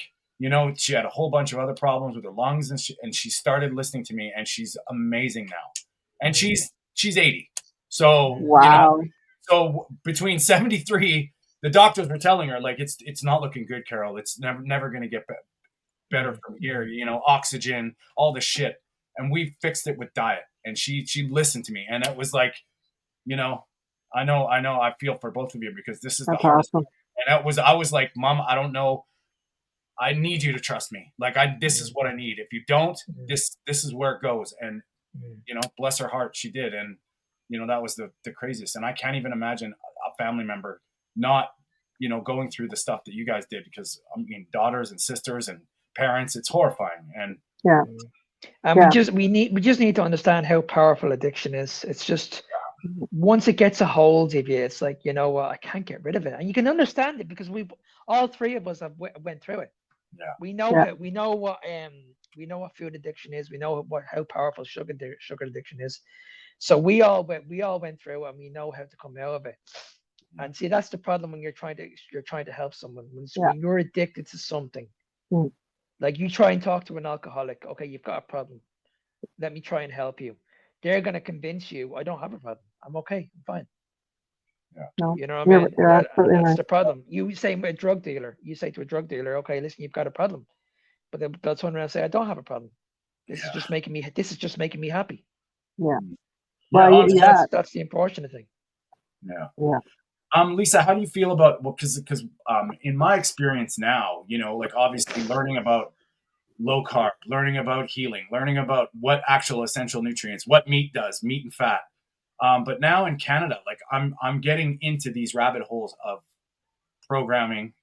A: She had a whole bunch of other problems with her lungs, and she started listening to me, and she's amazing now. And she's 80. So,
B: Wow.
A: so between 73, the doctors were telling her like it's not looking good, Carol. It's never going to get better from here. Oxygen, all this shit, and we fixed it with diet. And she listened to me, and it was like, you know, I feel for both of you because this is the
B: That's
A: hardest.
B: awesome.
A: And I was like, Mom, I don't know. I need you to trust me. Like this is what I need. If you don't, this is where it goes. And bless her heart, she did. And that was the craziest. And I can't even imagine a family member not going through the stuff that you guys did, because I mean, daughters and sisters and parents, it's horrifying. And
B: Yeah,
C: And
B: yeah,
C: we just need to understand how powerful addiction is. It's just, once it gets a hold of you, it's like, you know what, I can't get rid of it. And you can understand it because all three of us have went through it.
A: yeah,
B: yeah,
C: We know what food addiction is. We know how powerful sugar addiction is. So we all went through it, and we know how to come out of it. And see, that's the problem when you're trying to help someone.
B: yeah,
C: When you're addicted to something,
B: mm,
C: like you try and talk to an alcoholic, okay, you've got a problem. Let me try and help you. They're gonna convince you, I don't have a problem. I'm okay. I'm fine.
A: yeah,
B: no,
C: You know what I mean?
B: you're absolutely
C: That's
B: right.
C: the problem. You say to a drug dealer, okay, listen, you've got a problem. But they'll turn around and say, I don't have a problem. This is
A: Yeah.
C: just making me. This is just making me happy.
B: Yeah.
A: Yeah.
B: Well,
A: Honestly,
B: yeah,
C: That's the unfortunate thing.
A: yeah.
B: yeah,
A: Lisa, how do you feel about, well, because in my experience now, you know, like obviously learning about low carb, learning about healing, learning about what actual essential nutrients, what meat does, meat and fat. But now in Canada, like I'm getting into these rabbit holes of programming,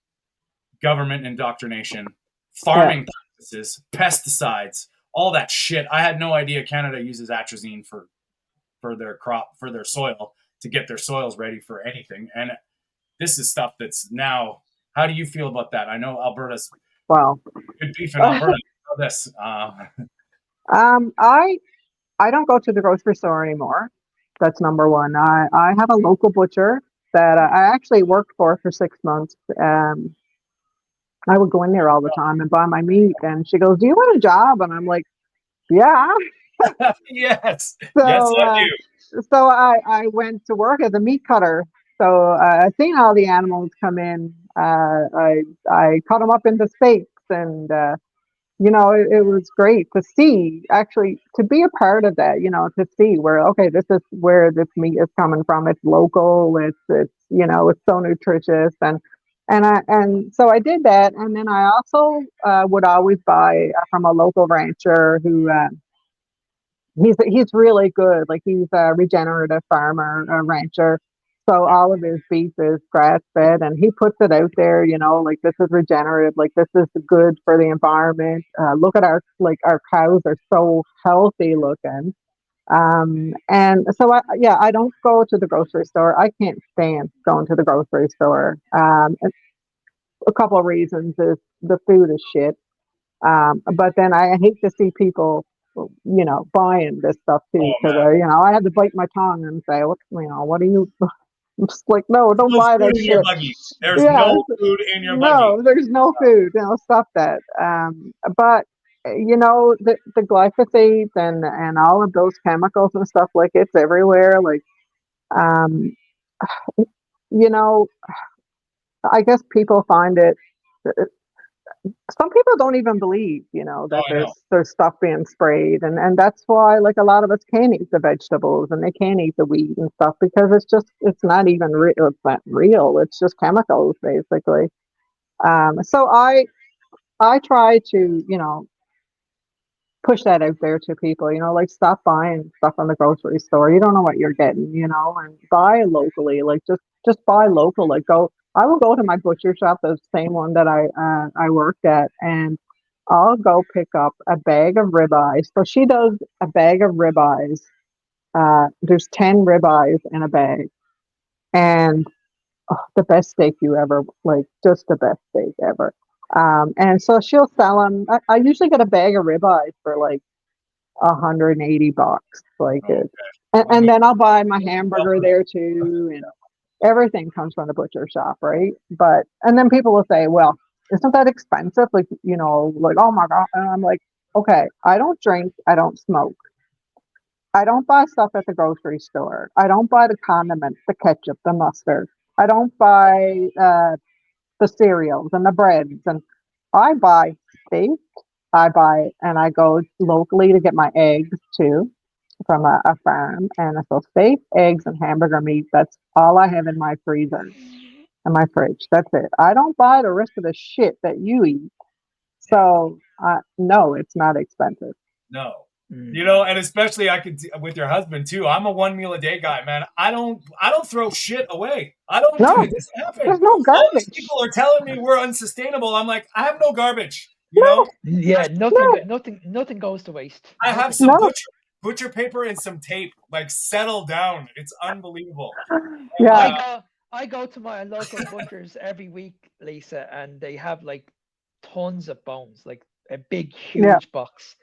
A: government indoctrination,
B: yeah.
A: farming practices, pesticides, all that shit. I had no idea Canada uses atrazine for their crop, for their soil, to get their soils ready for anything. And this is stuff that's now. How do you feel about that? I know Alberta's
B: Well,
A: good beef in Alberta. This,
B: um, I I don't go to the grocery store anymore. That's number one. I have a local butcher that I actually worked for 6 months. I would go in there all the time and buy my meat, and she goes, "Do you want a job?" And I'm like, "Yeah."
A: yes, yes,
B: So,
A: I do.
B: I went to work as a meat cutter. So I seen all the animals come in. I cut them up into steaks, and it was great to see, actually, to be a part of that. To see where, okay, this is where this meat is coming from. It's local. It's so nutritious, and so I did that, and then I also would always buy from a local rancher who. He's really good. Like, he's a regenerative farmer, a rancher. So
A: Yeah,
B: all of his beef is grass fed, and he puts it out there. Like, this is regenerative. Like, this is good for the environment. Look at our cows are so healthy looking. And so I don't go to the grocery store. I can't stand going to the grocery store. A couple of reasons is the food is shit. But then I hate to see people, buying this stuff too,
A: oh
B: because
A: man,
B: I had to bite my tongue and say, what are you? I'm just like, no,
A: there's
B: don't
A: no
B: buy that
A: food in your
B: shit.
A: buggy. There's
B: Yeah,
A: no food in your buggy.
B: no, there's no food. Stop that. But the glyphosate and all of those chemicals and stuff, like, it's everywhere. Like, um, you know, I guess people find it. Some people don't even believe,
A: Oh,
B: that
A: I know.
B: there's stuff being sprayed, and that's why, like, a lot of us can't eat the vegetables and they can't eat the wheat and stuff, because it's not even real. It's not real. It's just chemicals, basically. So I try to, push that out there to people, like, stop buying stuff from the grocery store. You don't know what you're getting, and buy locally. Like, just buy local. Like, I will go to my butcher shop, the same one that I worked at, and I'll go pick up a bag of ribeyes. So she does a bag of ribeyes. There's 10 ribeyes in a bag, and the best steak you ever, like, just the best steak ever. And so she'll sell them. I usually get a bag of ribeyes for like $180, like
A: Oh,
B: it.
A: okay. Well,
B: And
A: me,
B: then I'll buy my hamburger there too, and everything comes from the butcher shop, right? And then people will say, "Well, isn't that expensive?" Like, like, "Oh my God." And I'm like, "Okay, I don't drink, I don't smoke. I don't buy stuff at the grocery store. I don't buy the condiments, the ketchup, the mustard. I don't buy the cereals and the breads, and I buy steak. And I go locally to get my eggs too, from a farm. And so steak, eggs, and hamburger meat, that's all I have in my freezer and my fridge. That's it. I don't buy the rest of the shit that you eat.
A: yeah,
B: So, no, it's not expensive.
A: no.
C: Mm.
A: And especially I could with your husband too. I'm a one meal a day guy, man. I don't throw shit away. I don't do
B: No,
A: it. This happen.
B: there's no
A: All these
B: garbage.
A: people are telling me we're unsustainable. I'm like, I have no garbage.
B: No,
C: Yeah,
B: no,
C: nothing goes to waste.
A: I have
C: Nothing.
A: some
B: no.
A: butcher paper and some tape. Like, settle down. It's unbelievable. And
B: Yeah,
C: I go to my local butchers every week, Lisa, and they have like tons of bones, like a big,
B: yeah,
C: huge box.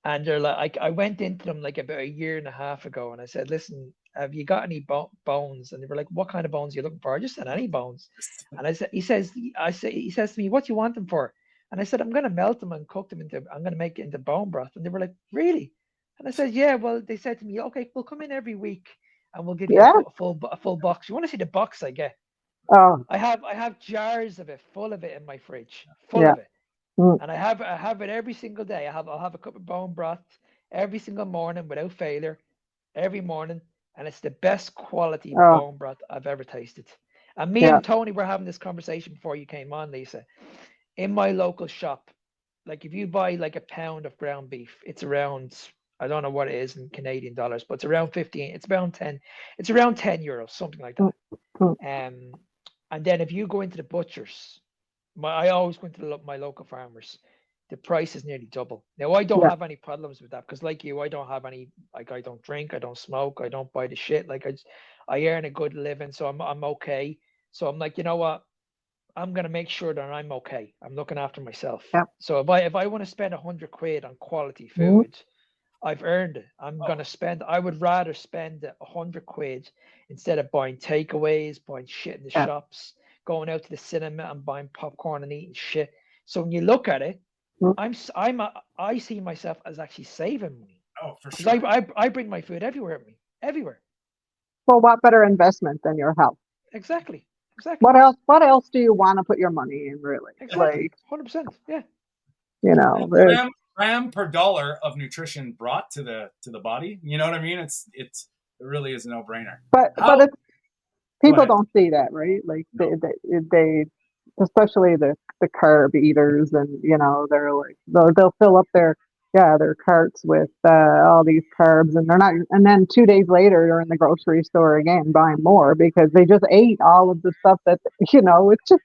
C: And they're like, I went into them like about a year and a half ago, and I said, "Listen, have you got any bones?" And they were like, "What kind of bones are you looking for?" I just said, "Any bones." And he says to me, "What do you want them for?" And I said, "I'm gonna melt them and cook them I'm gonna make it into bone broth." And they were like, "Really?" And I said, "Yeah." Well, they said to me, "Okay, we'll come in every week, and we'll give you
B: yeah.
C: a full box. You want to see the box I get?
B: Oh,
C: I have jars of it, full of it in my fridge, full
B: yeah.
C: of it."
B: Mm.
C: And I have it every single day. I'll have a cup of bone broth every single morning without failure, every morning, and it's the best quality
B: Oh,
C: bone broth I've ever tasted. And me
B: yeah.
C: and Tony were having this conversation before you came on, Lisa. In my local shop, like if you buy like a pound of ground beef, it's around, I don't know what it is in Canadian dollars, but it's around 15, it's around 10, it's around 10 euros, something like
B: Mm,
C: that.
B: mm.
C: And then if you go into the butchers, I always go into my local farmers, the price is nearly double. Now I don't
B: Yeah.
C: have any problems with that because, like you, I don't have any, like I don't drink, I don't smoke, I don't buy the shit. Like I earn a good living, so I'm okay. So I'm like, you know what? I'm gonna make sure that I'm okay. I'm looking after myself.
B: Yeah.
C: So if I want to spend 100 quid on quality
B: Mm.
C: food, I've earned it. I'm
A: Oh,
C: gonna spend. I would rather spend 100 quid instead of buying takeaways, buying shit in the
B: Yeah.
C: shops, going out to the cinema and buying popcorn and eating shit. So when you look at it,
B: Mm.
C: I see myself as actually saving money
A: oh, for
C: because
A: sure.
C: I bring my food everywhere with me, everywhere.
B: Well, what better investment than your health?
C: Exactly,
B: What
C: exactly,
B: else? What else do you want to put your money in, really?
C: exactly,
B: Like,
C: 100%. Yeah.
B: you
A: And
B: know, the,
A: gram per dollar of nutrition brought to the body. You know what I mean? It really is a no brainer.
B: but
A: How?
B: it's
A: Go
B: people
A: ahead.
B: don't see that, right? Like
A: No.
B: they especially the carb eaters, and they're like they'll fill up their carts with all these carbs, and they're not, and then 2 days later they're in the grocery store again buying more because they just ate all of the stuff that it's just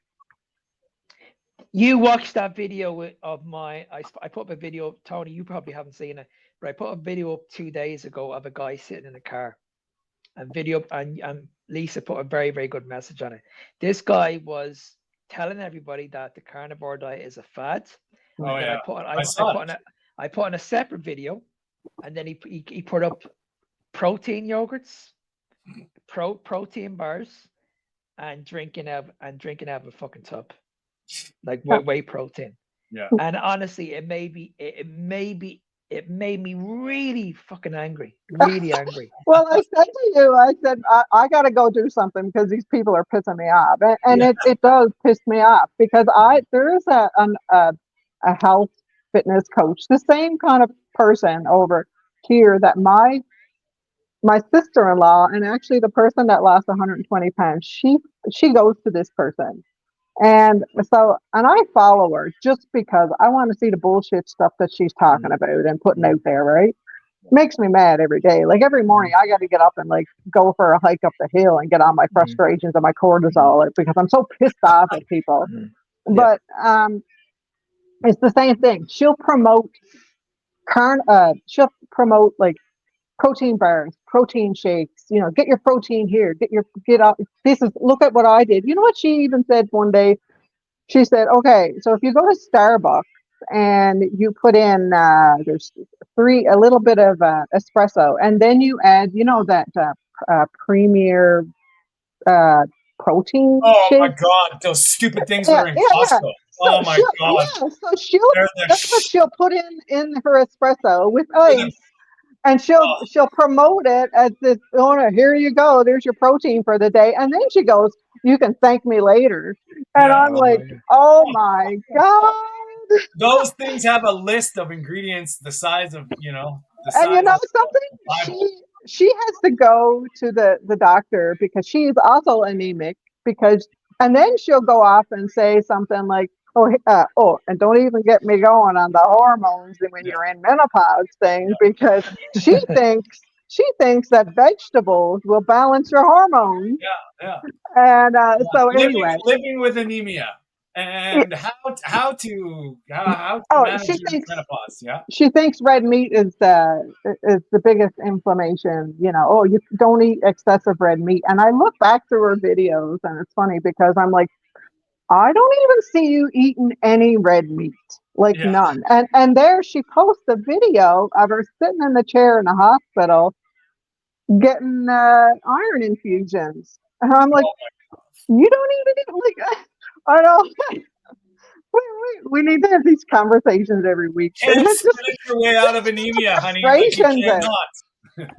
C: You watched that video of I put up a video, Tony, you probably haven't seen it, but I put a video up 2 days ago of a guy sitting in a car and and Lisa put a very, very good message on it. This guy was telling everybody that the carnivore diet is a fad.
A: Oh
C: And then
A: yeah, I saw it.
C: I put on a separate video, and then he put up protein yogurts, protein bars, and drinking out of a fucking tub, like whey protein.
A: Yeah.
C: And honestly, it made me really fucking angry, really angry.
B: well, I said to you, I said, I got to go do something because these people are pissing me off. And
A: Yeah.
B: it does piss me off because there is a health fitness coach, the same kind of person over here that my sister-in-law, and actually the person that lost 120 pounds, she goes to this person. And so, and I follow her just because I want to see the bullshit stuff that she's talking
C: Mm,
B: about and putting
C: mm,
B: out there, right?
C: yeah,
B: Makes me mad every day. Like every morning,
C: mm,
B: I got to get up and like go for a hike up the hill and get all my
C: mm,
B: frustrations and my
C: mm,
B: cortisol out because I'm so pissed off at people.
C: mm. Yeah.
B: But it's the same thing. She'll promote like protein bars, protein shakes. Get your protein here. Get up. This is look at what I did. You know what she even said one day? She said, "Okay, so if you go to Starbucks and you put in there's a little bit of espresso, and then you add, that premier uh, protein
A: Oh my
B: shakes."
A: god, those stupid things that
B: Yeah,
A: are in
B: yeah, yeah.
A: Costco.
B: So
A: Oh my god,
B: she'll
A: they're the
B: that's what she'll put in her espresso with
A: they're the
B: ice, and she'll
A: oh,
B: she'll promote it as this. Oh, no, here you go. There's your protein for the day, and then she goes, "You can thank me later." And
A: yeah.
B: I'm
C: Oh
B: like,
C: yeah.
B: "Oh my god!"
A: Those things have a list of ingredients the
B: And
A: size of
B: something,
A: the Bible.
B: she has to go to the doctor because she's also anemic, because and then she'll go off and say something like, and don't even get me going on the hormones when
A: Yeah,
B: you're in menopause things,
A: yeah,
B: because she thinks that vegetables will balance your hormones.
A: yeah, yeah.
B: And
A: Yeah.
B: so
A: Living
B: anyway,
A: living with anemia
B: it,
A: and how to
B: oh,
A: manage your menopause. Yeah,
B: she thinks red meat is the biggest inflammation. Oh, you don't eat excessive red meat. And I look back through her videos, and it's funny because I'm like, I don't even see you eating any red meat, like
A: yeah.
B: none. And there she posts a video of her sitting in the chair in the hospital getting iron infusions. And I'm like,
A: Oh,
B: you don't even eat like I don't. We need to have these conversations every week.
A: can't
B: It's just
A: sprint your way out of anemia, honey. Like you
B: frustrations.
A: cannot.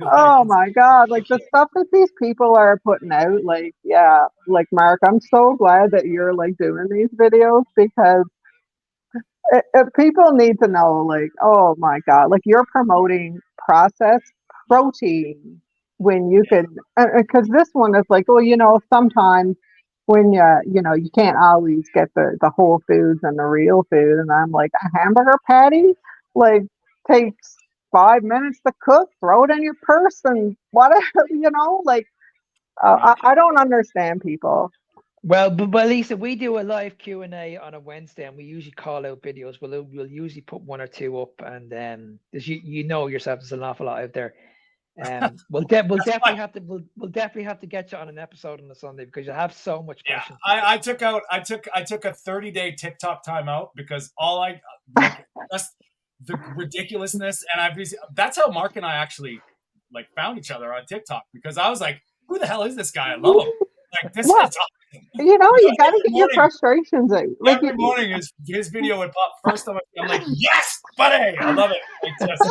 A: Like
B: Oh my God, like the stuff that these people are putting out, like, yeah, like Mark, I'm so glad that you're like doing these videos because People need to know, like, oh my God, like you're promoting processed protein when you could, because this one is like, well, sometimes when you can't always get the whole foods and the real food. And I'm like, a hamburger patty, like, takes 5 minutes to cook, throw it in your purse and whatever, like,
A: No.
B: I don't understand people.
C: Well, but Lisa, we do a live Q&A on a Wednesday, and we usually call out videos. We'll usually put one or two up, and as you know yourself, there's an awful lot out there. We'll definitely have to we'll definitely have to get you on an episode on the Sunday, because you have so much
A: Yeah,
C: passion.
A: I took a 30-day TikTok timeout because all I like just the ridiculousness, and that's how Mark and I actually like found each other on TikTok, because I was like, who the hell is this guy? I love him. Like, this is
B: Well,
A: awesome.
B: you got to
A: Every
B: get your
A: morning,
B: frustrations out. Like,
A: every morning his video would pop first. I'm like, yes, buddy, I love it. Like, just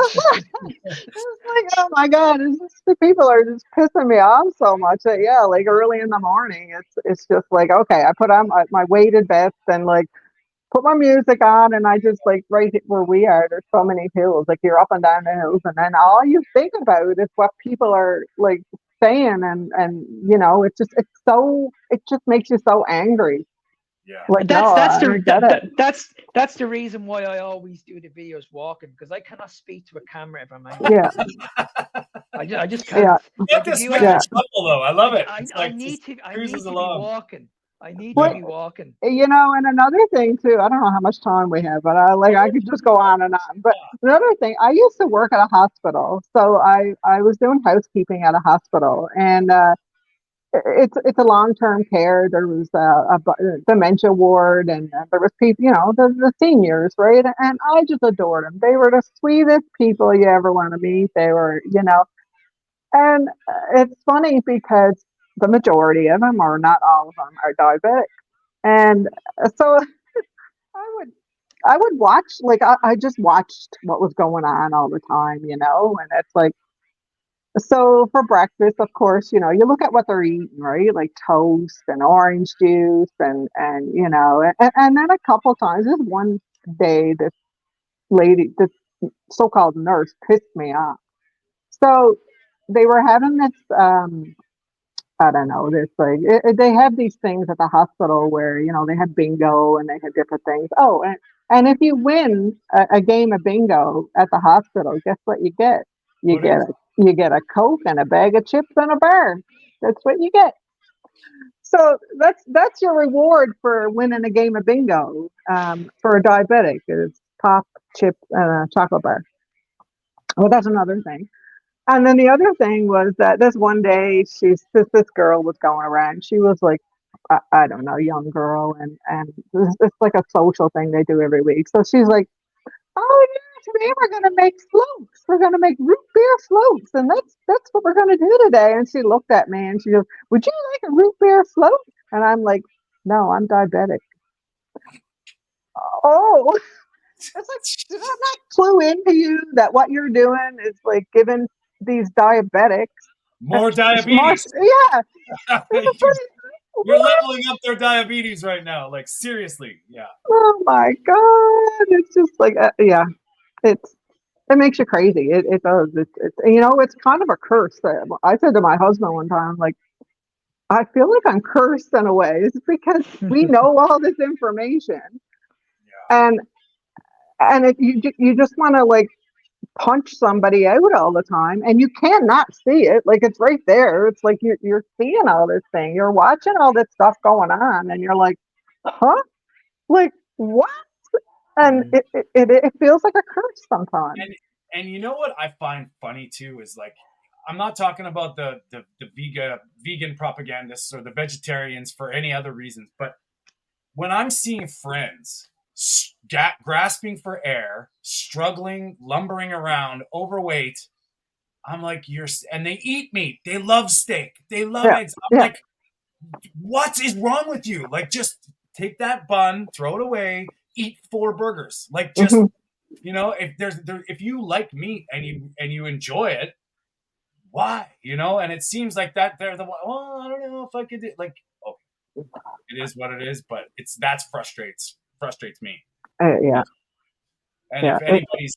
B: it's like, oh my God, the people are just pissing me off so much that, yeah, like early in the morning, it's just like, okay, I put on my weighted vest and like put my music on, and I just like, right where we are, there's so many hills, like you're up and down the hills, and then all you think about is what people are like saying, and it just makes you so angry.
A: yeah.
B: Like,
C: And
B: no,
C: that's
B: I
C: the
B: get it.
C: that's the reason why I always do the videos walking, because I cannot speak to a camera if I'm angry.
B: Yeah,
C: I just
B: yeah,
C: can't.
A: Get
C: Like, if
A: this
C: you
A: Smith
C: ask,
A: and Shuffle though. I love it. It's
C: I
A: like just
C: I
A: cruises
C: need to be
A: along.
C: walking. I need to
A: Yeah.
C: be walking.
B: and another thing too, I don't know how much time we have, but I could just go on and on. But another thing, I used to work at a hospital, so I was doing housekeeping at a hospital, and it's a long term care. There was a dementia ward, and there was people, the seniors, right? And I just adored them. They were the sweetest people you ever want to meet. They were, and it's funny because the majority of them, or not all of them, are diabetic. And so I would watch, like, I just watched what was going on all the time, and it's like, so for breakfast, of course, you look at what they're eating, right? Like toast and orange juice and then a couple times, this one day, this so-called nurse pissed me off. So they were having this, I don't know, this like they have these things at the hospital where they had bingo and they had different things. Oh, and if you win a game of bingo at the hospital, guess what you get? You
A: What
B: get
A: is?
B: a you get a Coke and a bag of chips and a bar. That's what you get. So that's your reward for winning a game of bingo. For a diabetic, is pop, chip, and a chocolate bar. Well, that's another thing. And then the other thing was that this one day, this girl was going around. She was like, I don't know, young girl, and it's like a social thing they do every week. So she's like, oh yeah, today we're gonna make floats. We're gonna make root beer floats, and that's what we're gonna do today. And she looked at me and she goes, would you like a root beer float? And I'm like, no, I'm diabetic. Oh, it's like, did I not clue into you that what you're doing is like giving these diabetics
A: More
B: more?
A: diabetes.
B: Yeah, it's
A: you're,
B: like,
A: you're
B: what?
A: leveling up their diabetes right now. Like, seriously. Yeah.
B: Oh my God! It's just like, yeah, it's it makes you crazy. It does. It's kind of a curse. I said to my husband one time, like, I feel like I'm cursed in a way. It's because we know all this information,
A: Yeah.
B: and you just want to like punch somebody out all the time, and you cannot see it. Like, it's right there. It's like you're seeing all this thing. You're watching all this stuff going on, and you're like, huh? Like, what? And
C: Mm.
B: it feels like a curse sometimes.
A: And you know what I find funny too is, like, I'm not talking about the vegan propagandists or the vegetarians for any other reasons, but when I'm seeing friends grasping for air, struggling, lumbering around, overweight, I'm like, and they eat meat, they love steak, they love
B: Yeah,
A: eggs. I'm
B: yeah.
A: like, what is wrong with you? Like, just take that bun, throw it away, eat 4 burgers. Like, just,
B: Hmm.
A: if you like meat and you enjoy it, why? And it seems like that they're the one. Well, I don't know if I could do, like, okay, it is what it is, but that's frustrates me.
B: Yeah.
A: And
B: Yeah.
A: if anybody's,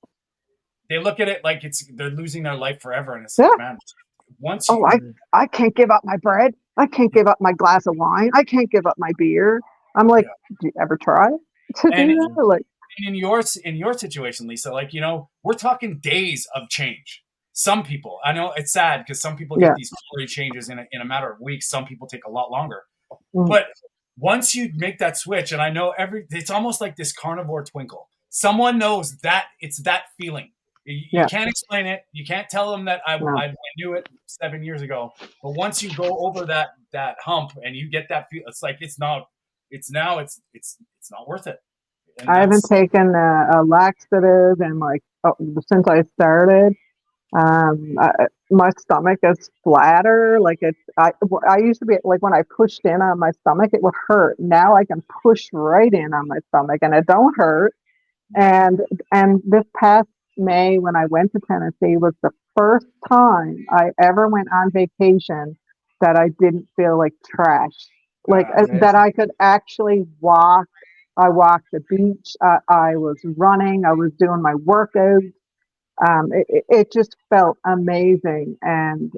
A: they look at it like they're losing their life forever, and it's
B: Yeah.
A: like, man, once you,
B: Oh, I can't give up my bread. I can't give up my glass of wine. I can't give up my beer. I'm like,
A: yeah,
B: do you ever try to
A: and
B: do that? Like,
A: in your situation, Lisa, like, we're talking days of change. Some people, I know it's sad because some people get
B: yeah.
A: these calorie changes in a matter of weeks. Some people take a lot longer.
B: Mm,
A: But once you make that switch, and I know it's almost like this carnivore twinkle. Someone knows that it's that feeling. You
B: yeah.
A: can't explain it. You can't tell them that
B: No.
A: I knew it 7 years ago. But once you go over that hump and you get that feel, it's like it's not worth it. And
B: I haven't
A: that's
B: taken a laxative and like since I started. My stomach is flatter. Like I used to be like when I pushed in on my stomach, it would hurt. Now I can push right in on my stomach and it don't hurt. And this past May when I went to Tennessee was the first time I ever went on vacation that I didn't feel like trash. Like that
C: Amazing.
B: I could actually walk. I walked the beach. I was running. I was doing my workouts. It just felt amazing, and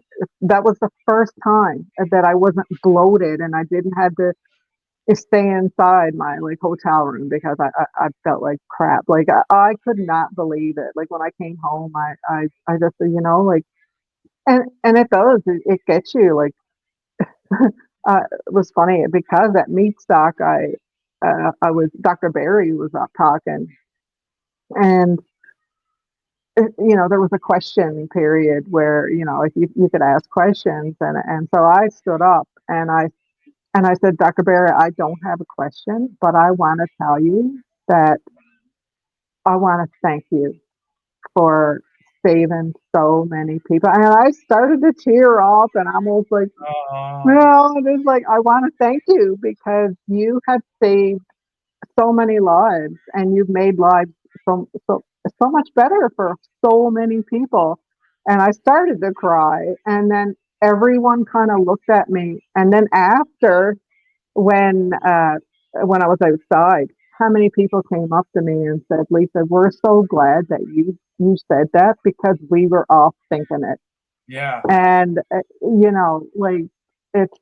B: that was the first time that I wasn't bloated and I didn't have to stay inside my like hotel room because I felt like crap. Like I could not believe it. Like when I came home, I just like and it does it gets you like it was funny because at meat stock I was Dr. Barry was up talking and there was a question period where if you could ask questions and so I stood up and I said, Dr. Barrett, I don't have a question, but I want to tell you that I want to thank you for saving so many people. And I started to tear up and I'm almost like, it's like, I want to thank you because you have saved so many lives and you've made lives so much better for so many people. And I started to cry and then everyone kind of looked at me. And then after when when I was outside, how many people came up to me and said, "Lisa, we're so glad that you said that because we were all thinking it."
A: yeah,
B: And like it's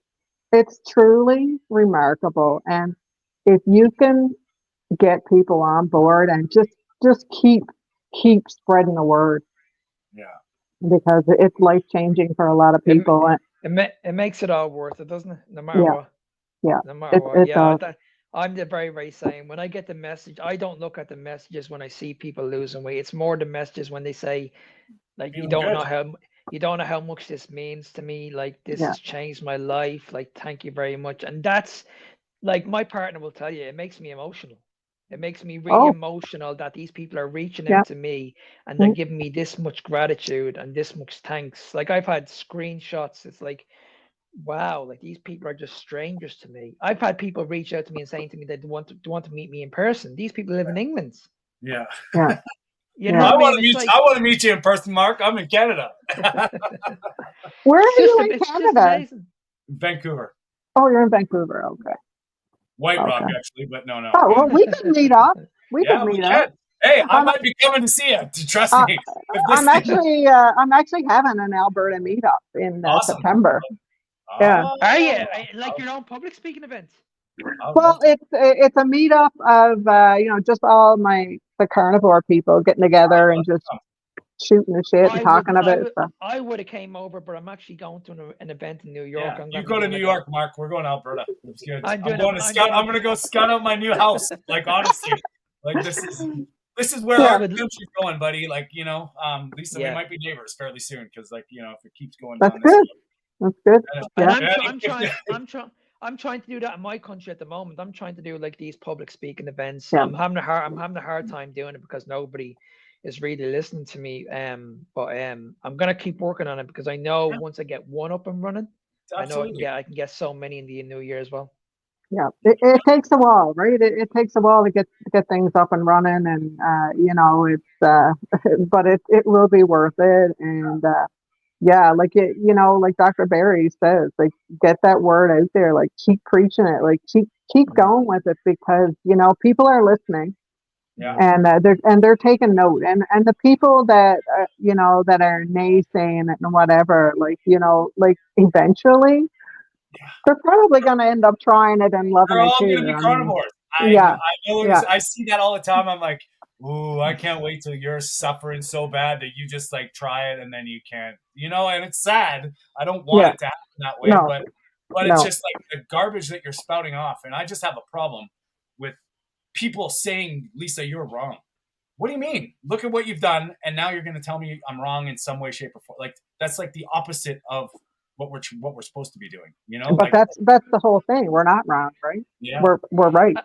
B: it's truly remarkable. And if you can get people on board and just keep spreading the word
A: yeah.
B: because it's life changing for a lot of
C: It,
B: people. And
C: it makes it all worth it, doesn't it? No matter
B: yeah,
C: what.
B: yeah,
C: No matter
B: it
C: what.
B: it
C: Yeah,
B: does.
C: I'm the very, very same. When I get the message, I don't look at the messages when I see people losing weight. It's more the messages when they say, like,
A: Feeling good.
C: you don't know how much this means to me. Like, this
B: Yeah,
C: has changed my life. Like, thank you very much. And that's like my partner will tell you, it makes me emotional. It makes me really
B: oh
C: emotional that these people are reaching
B: yeah.
C: out to me and they're
B: Mm.
C: giving me this much gratitude and this much thanks. Like I've had screenshots. It's like, wow, like these people are just strangers to me. I've had people reach out to me and saying to me that they want to meet me in person. These people live in England.
A: Yeah.
B: Yeah,
C: You know
B: yeah.
C: what
A: I
C: I
A: want
C: mean?
A: to
C: It's
A: meet.
C: like
A: I want to meet you in person, Mark. I'm in Canada,
B: Where are you in
C: it's just
B: Canada?
C: amazing.
A: Vancouver,
B: Oh, you're in Vancouver. Okay.
A: White Rock,
B: Okay.
A: actually, but no.
B: Oh, well, we could meet up. We could
A: Yeah, we
B: meet up.
A: can. Hey, I
B: I'm
A: might be coming to see you. Trust
B: uh,
A: me. If this thing,
B: I'm actually having an Alberta meetup in
A: awesome.
B: September. Yeah.
A: Oh,
C: Are you like your own public speaking events?
A: I would
B: Well,
A: love to.
B: it's a meetup of just all the carnivore people getting together and just shooting the shit and talking about stuff.
C: I would have came over, but I'm actually going to an event in New York.
A: Yeah,
C: I'm
A: you
C: going to be
A: go to
C: doing
A: New
C: like a.
A: York, Mark. We're going to Alberta. It's good.
C: I'm
A: I'm
C: doing a.
A: going to
C: I'm
A: scout.
C: doing
A: I'm
C: a.
A: going to go scout out my new house. Like honestly, like this is where
C: I
B: Yeah,
A: our
C: would.
A: country's going, buddy. Like Lisa, we
C: Yeah.
A: might be neighbors fairly soon because if it keeps going
B: that's
A: down this
B: good.
A: road.
B: That's good.
C: And
B: Yeah.
C: I'm trying to do that in my country at the moment. I'm trying to do like these public speaking events.
B: Yeah.
C: I'm having a hard time doing it because nobody is really listening to me. But I'm gonna keep working on it because I know
A: Yeah,
C: once I get one up and running, I know
A: absolutely.
C: I can get so many in the new year as well.
B: Yeah, it takes a while, right? It takes a while to get things up and running, and it's but it will be worth it. And yeah, like like Dr. Barry says, like get that word out there, like keep preaching it, like keep
C: Mm.
B: going with it because people are listening,
A: Yeah.
B: And they're taking note, and the people that that are naysaying it and whatever, like like eventually they're probably going to end up trying it and loving
A: They're
B: it
A: all going to
B: too.
A: be
B: I mean,
A: carnivores.
B: yeah,
A: I know
B: yeah,
A: I see that all the time. I'm like, ooh, I can't wait till you're suffering so bad that you just like try it and then you can't, and it's sad. I don't want
B: yeah.
A: it to happen that way,
B: No,
A: but it's
B: no.
A: just like the garbage that you're spouting off. And I just have a problem with people saying, Lisa, you're wrong. What do you mean? Look at what you've done, and now you're going to tell me I'm wrong in some way, shape, or form. Like that's like the opposite of what we're supposed to be doing.
B: But
A: Like
B: that's the whole thing. We're not wrong, right?
A: yeah,
B: We're right.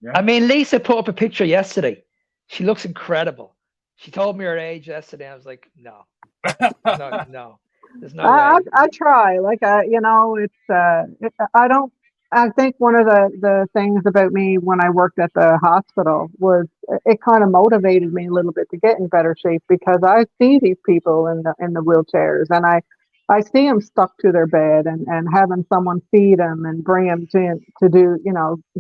A: yeah.
C: I mean, Lisa put up a picture yesterday. She looks incredible. She told me her age yesterday. I was like, no, no, there's no way.
B: I try, like, I don't. I think one of the things about me when I worked at the hospital was it kind of motivated me a little bit to get in better shape, because I see these people in the wheelchairs, and I see them stuck to their bed, and having someone feed them and bring them to do,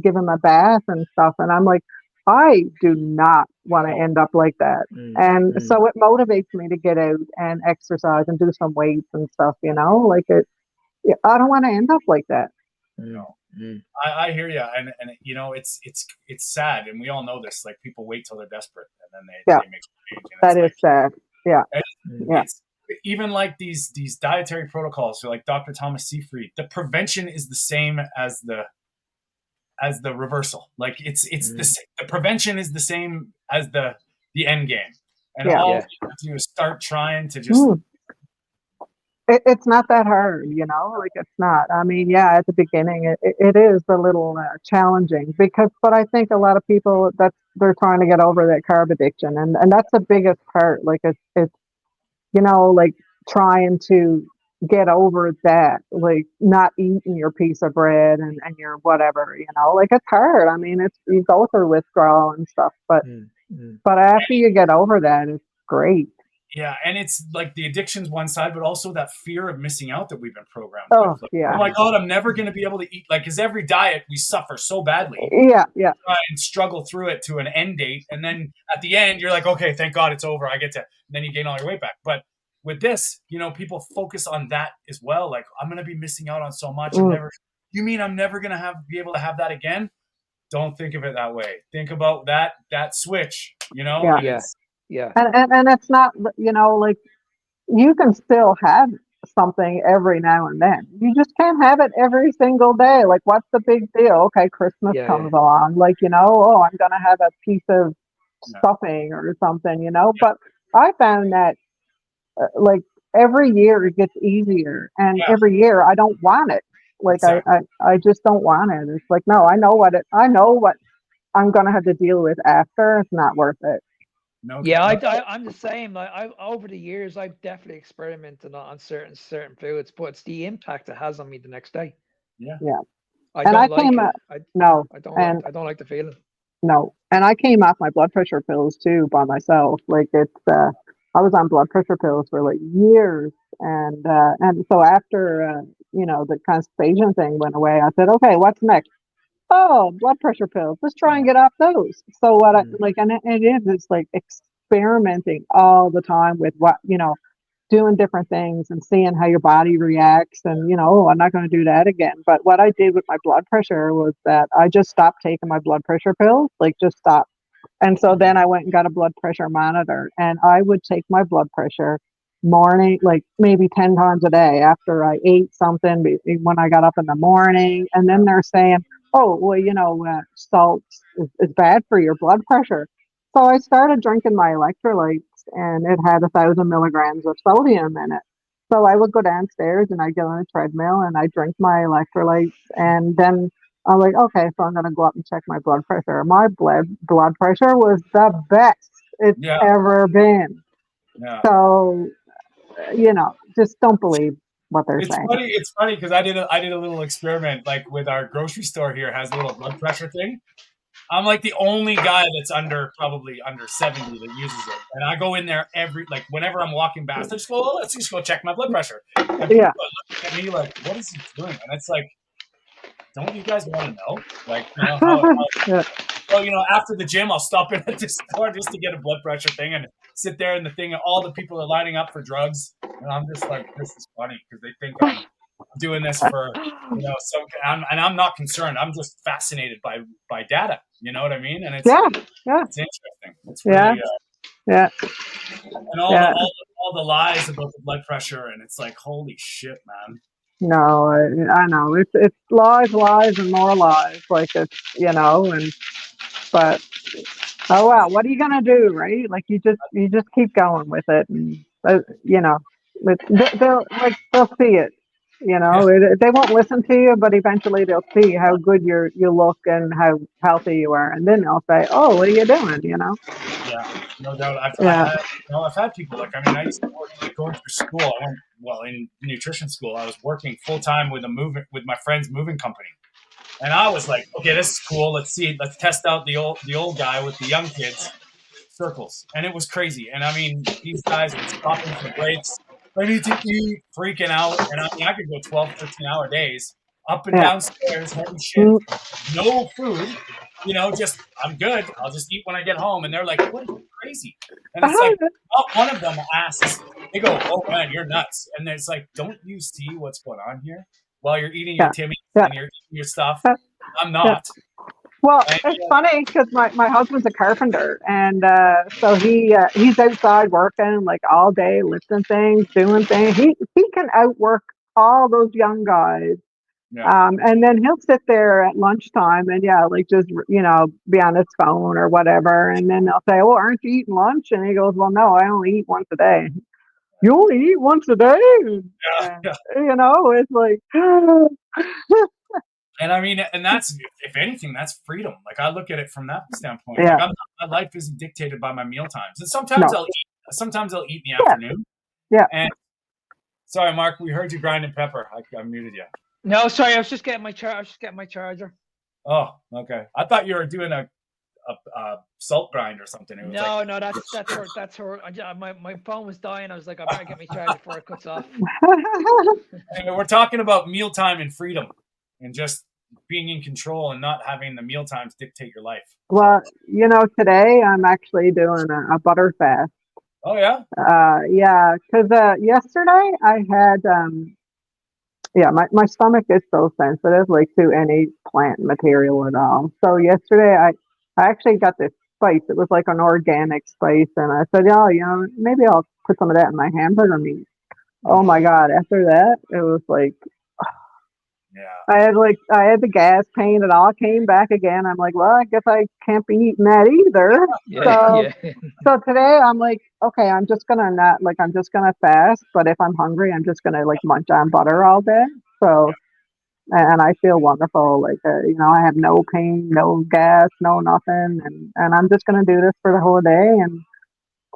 B: give them a bath and stuff, and I'm like, I do not want to
A: No,
B: end up like that.
C: Mm,
B: And
C: mm,
B: so it motivates me to get out and exercise and do some weights and stuff, like yeah, I don't want to end up like that.
C: mm,
A: no.
C: mm.
A: I hear you, and it's sad, and we all know this. Like people wait till they're desperate, and then
B: Yeah,
A: they make a change, and it's
B: that is
A: like
B: sad. Yeah,
C: Mm.
B: yeah,
A: it's even like these dietary protocols. So like Dr. Thomas Seyfried, the prevention is the same as the reversal. Like it's the prevention is the same as the end game, and
B: yeah.
A: all
C: Yeah,
A: you have to do is start trying to just
B: Mm. It's not that hard, like it's not. I mean, yeah, at the beginning, it is a little challenging, but I think a lot of people they're trying to get over that carb addiction, and that's the biggest part. Like it's like trying to get over that, like not eating your piece of bread and your whatever, like it's hard. I mean, it's you go through withdrawal and stuff, but
C: mm, mm.
B: after you get over that, it's great.
A: yeah, and it's like the addiction's one side, but also that fear of missing out that we've been programmed with.
B: Oh
A: Like, oh
B: yeah,
A: my God, I'm never going to be able to eat. Like, because every diet we suffer so badly,
B: yeah, yeah.
A: try and struggle through it to an end date, and then at the end you're like, okay, thank God it's over. I get to. And then you gain all your weight back. But with this, people focus on that as well. Like, I'm going to be missing out on so much. I'm
B: Mm,
A: never. You mean I'm never going to be able to have that again? Don't think of it that way. Think about that switch.
B: yeah.
A: And
C: Yeah,
A: it's
C: yeah,
B: And it's not, like you can still have something every now and then. You just can't have it every single day. Like, what's the big deal? Okay, Christmas
C: yeah, yeah,
B: comes along. Like, oh, I'm going to have a piece of
A: yeah,
B: stuffing or something. But I found that, like, every year it gets easier. And
A: yeah,
B: every year I don't want it. Like,
A: exactly.
B: I just don't want it. It's like, no, I know what I'm going to have to deal with after. It's not worth it.
A: No,
C: yeah.
A: no,
C: I'm the same. Like I over the years, I've definitely experimented on certain foods, but it's the impact it has on me the next day.
A: yeah,
B: Yeah.
C: I
B: And I
C: don't like
B: came
C: it.
B: up, no. And
C: I don't like the feeling.
B: no, and I came off my blood pressure pills too by myself. Like I was on blood pressure pills for like years, and so after the constipation thing went away, I said, okay, what's next? Oh, blood pressure pills. Let's try and get off those. So what I
C: Mm,
B: like, and it is, it's like experimenting all the time with what doing different things and seeing how your body reacts, and oh, I'm not going to do that again. But what I did with my blood pressure was that I just stopped taking my blood pressure pills, like just stop. And so then I went and got a blood pressure monitor, and I would take my blood pressure morning, like maybe 10 times a day after I ate something, when I got up in the morning. And then they're saying, oh, well, salt is bad for your blood pressure. So I started drinking my electrolytes, and it had 1,000 milligrams of sodium in it. So I would go downstairs and I'd get on a treadmill and I drink my electrolytes, and then I'm like, okay, so I'm gonna go up and check my blood pressure. My blood pressure was the best it's
A: yeah,
B: ever been.
A: yeah.
B: So just don't believe what they're
A: It's
B: saying.
A: funny. It's funny because I did a little experiment like with our grocery store here has a little blood pressure thing. I'm like the only guy that's probably under 70 that uses it, and I go in there whenever I'm walking past, I just go, oh, let's just go check my blood pressure, and people
B: Yeah,
A: are looking at me like, what is he doing? And it's like, don't you guys want to know, like how
B: yeah,
A: well, after the gym, I'll stop in at the store just to get a blood pressure thing and sit there in the thing. And all the people are lining up for drugs, and I'm just like, this is funny because they think I'm doing this for and I'm not concerned. I'm just fascinated by data. You know what I mean? And it's
B: Yeah.
A: it's interesting. It's
B: Yeah.
A: really
B: Yeah.
A: and all the lies about the blood pressure, and it's like, holy shit, man.
B: No, I know it's lies, and more lies. Like it's but oh well, what are you gonna do, right? Like you just keep going with it, and they'll see it. They won't listen to you, but eventually they'll see how good you look and how healthy you are, and then they'll say, "Oh, what are you doing?"
A: Yeah, no doubt.
B: Yeah.
A: I've had people like, I used to work, like, going through school. I went in nutrition school. I was working full time with my friend's moving company, and I was like, okay, this is cool. Let's test out the old guy with the young kids circles, and it was crazy. And these guys were stopping for breaks. I need to eat, freaking out, and I could go 12, 13-hour days up and
B: Yeah.
A: down stairs, heavy shit,
B: Mm.
A: no food. Just I'm good. I'll just eat when I get home. And they're like, "What? Are you crazy?" And it's like, not one of them asks. They go, "Oh man, you're nuts." And it's like, don't you see what's going on here? While you're eating your Timmy
B: Yeah.
A: and you're eating your stuff,
B: Yeah.
A: I'm not.
B: Well, it's funny because my husband's a carpenter, and so he's outside working like all day, lifting things, doing things. He can outwork all those young guys.
A: Yeah.
B: And then he'll sit there at lunchtime and like just be on his phone or whatever. And then they'll say, "Oh, aren't you eating lunch?" And he goes, "Well, no, I only eat once a day." "You only eat once a day?"
A: Yeah.
B: It's like.
A: And and that's, if anything, that's freedom. Like, I look at it from that standpoint.
B: Yeah.
A: Like, my life isn't dictated by my meal times. And
B: No.
A: sometimes I'll eat in the afternoon.
B: Yeah.
A: And sorry, Mark, we heard you grinding pepper. I muted you.
C: No, sorry, I was just getting my charger.
A: Oh, okay. I thought you were doing a salt grind or something. It was
C: No, that's her. My phone was dying. I was like, I better get my charger before it cuts off.
A: Anyway, we're talking about mealtime and freedom, and just being in control and not having the meal times dictate your life.
B: Well, today I'm actually doing a butter fast.
A: Oh yeah.
B: Yeah, because yesterday I had my stomach is so sensitive, like, to any plant material at all. So yesterday I actually got this spice. It was like an organic spice, and I said, "Oh, maybe I'll put some of that in my hamburger meat." Oh my God! After that, it was like.
A: Yeah.
B: I had the gas pain. It all came back again. I'm like, well, I guess I can't be eating that either. So today I'm like, okay, I'm just gonna fast. But if I'm hungry, I'm just gonna munch on butter all day. So, and I feel wonderful. Like, I have no pain, no gas, no nothing, and I'm just gonna do this for the whole day. And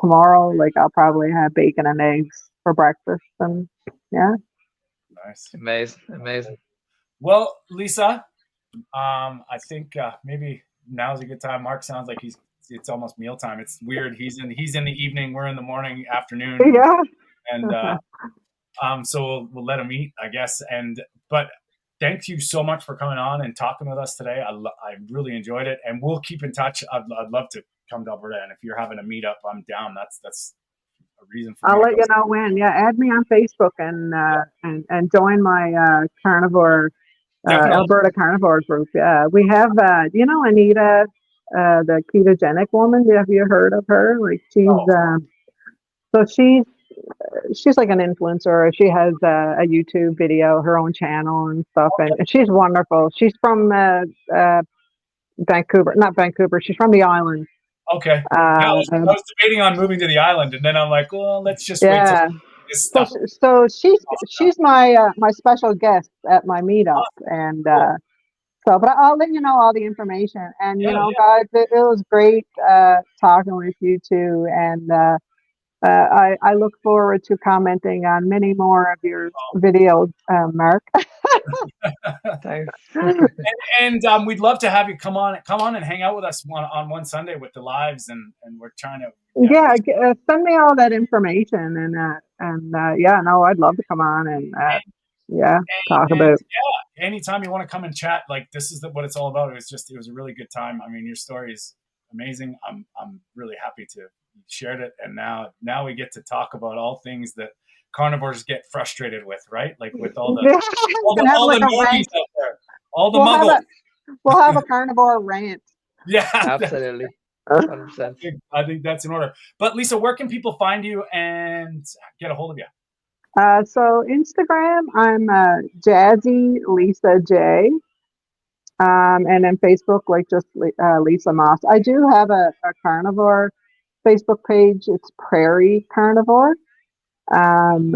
B: tomorrow, I'll probably have bacon and eggs for breakfast. And yeah.
A: Nice.
C: Amazing.
A: Well, Lisa, I think maybe now's a good time. Mark sounds like it's almost mealtime. It's weird. He's in the evening. We're in the morning, afternoon.
B: Yeah.
A: And so we'll let him eat, I guess. But thank you so much for coming on and talking with us today. I really enjoyed it, and we'll keep in touch. I'd love to come to Alberta, and if you're having a meetup, I'm down. That's a reason for
B: I'll
A: me
B: let you know when. Yeah, add me on Facebook and join my carnivore Alberta carnivore group. Yeah, we have Anita, the ketogenic woman. Have you heard of her? Like, she's like an influencer. She has a YouTube video, her own channel and stuff, and she's wonderful. She's from Vancouver, not Vancouver. She's from the island.
A: Okay. I was debating on moving to the island, and then I'm like, well, let's just wait till this stuff.
B: So she's my special guest at my meetup, and but I'll let you know all the information. And guys, it was great talking with you too, and I look forward to commenting on many more of your videos, Mark.
C: Thanks.
A: And we'd love to have you come on and hang out with us on one Sunday with the lives, and we're trying to.
B: Send me all that information, and I'd love to come on and talk
A: And
B: about.
A: yeah, anytime you want to come and chat, like this is what it's all about. It was a really good time. I mean, your story is amazing. I'm really happy to you shared it, and now we get to talk about all things that carnivores get frustrated with, right? Like with all the
B: We can have
A: all
B: like
A: the
B: a
A: normies
B: rant.
A: out there, all the
B: We'll have
A: muggles.
B: a carnivore rant.
A: Yeah,
C: Absolutely. 100%.
A: I think that's in order. But Lisa, where can people find you and get a hold of you?
B: So Instagram, I'm Jazzy Lisa J. And then Facebook, like just Lisa Moss. I do have a carnivore Facebook page. It's Prairie Carnivore. Um,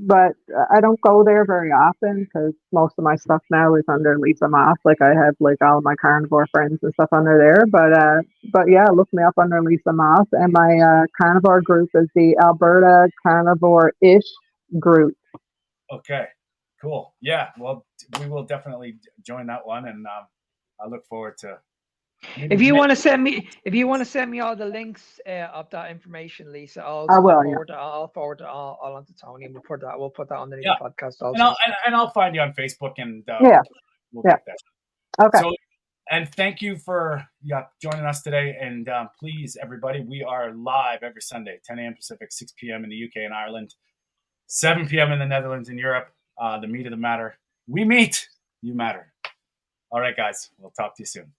B: but I don't go there very often because most of my stuff now is under Lisa Moss. Like I have like all of my carnivore friends and stuff under there. But yeah, look me up under Lisa Moss. And my carnivore group is the Alberta Carnivore Ish group.
A: Okay, cool. Yeah, well, we will definitely join that one, and I look forward to.
C: If you want to send me all the links of that information, Lisa,
B: I will. Yeah.
C: I'll forward it all onto Tony, and we'll put that underneath
A: Yeah.
C: the podcast
A: And
C: also.
A: I'll find you on Facebook, and
B: Yeah.
A: we'll
B: Yeah.
A: get that.
B: Okay.
A: So, and thank you for joining us today. And please, everybody, we are live every Sunday, 10 a.m. Pacific, 6 p.m. in the UK and Ireland, 7 p.m. in the Netherlands and Europe. The meat of the matter. We meet, you matter. All right, guys. We'll talk to you soon.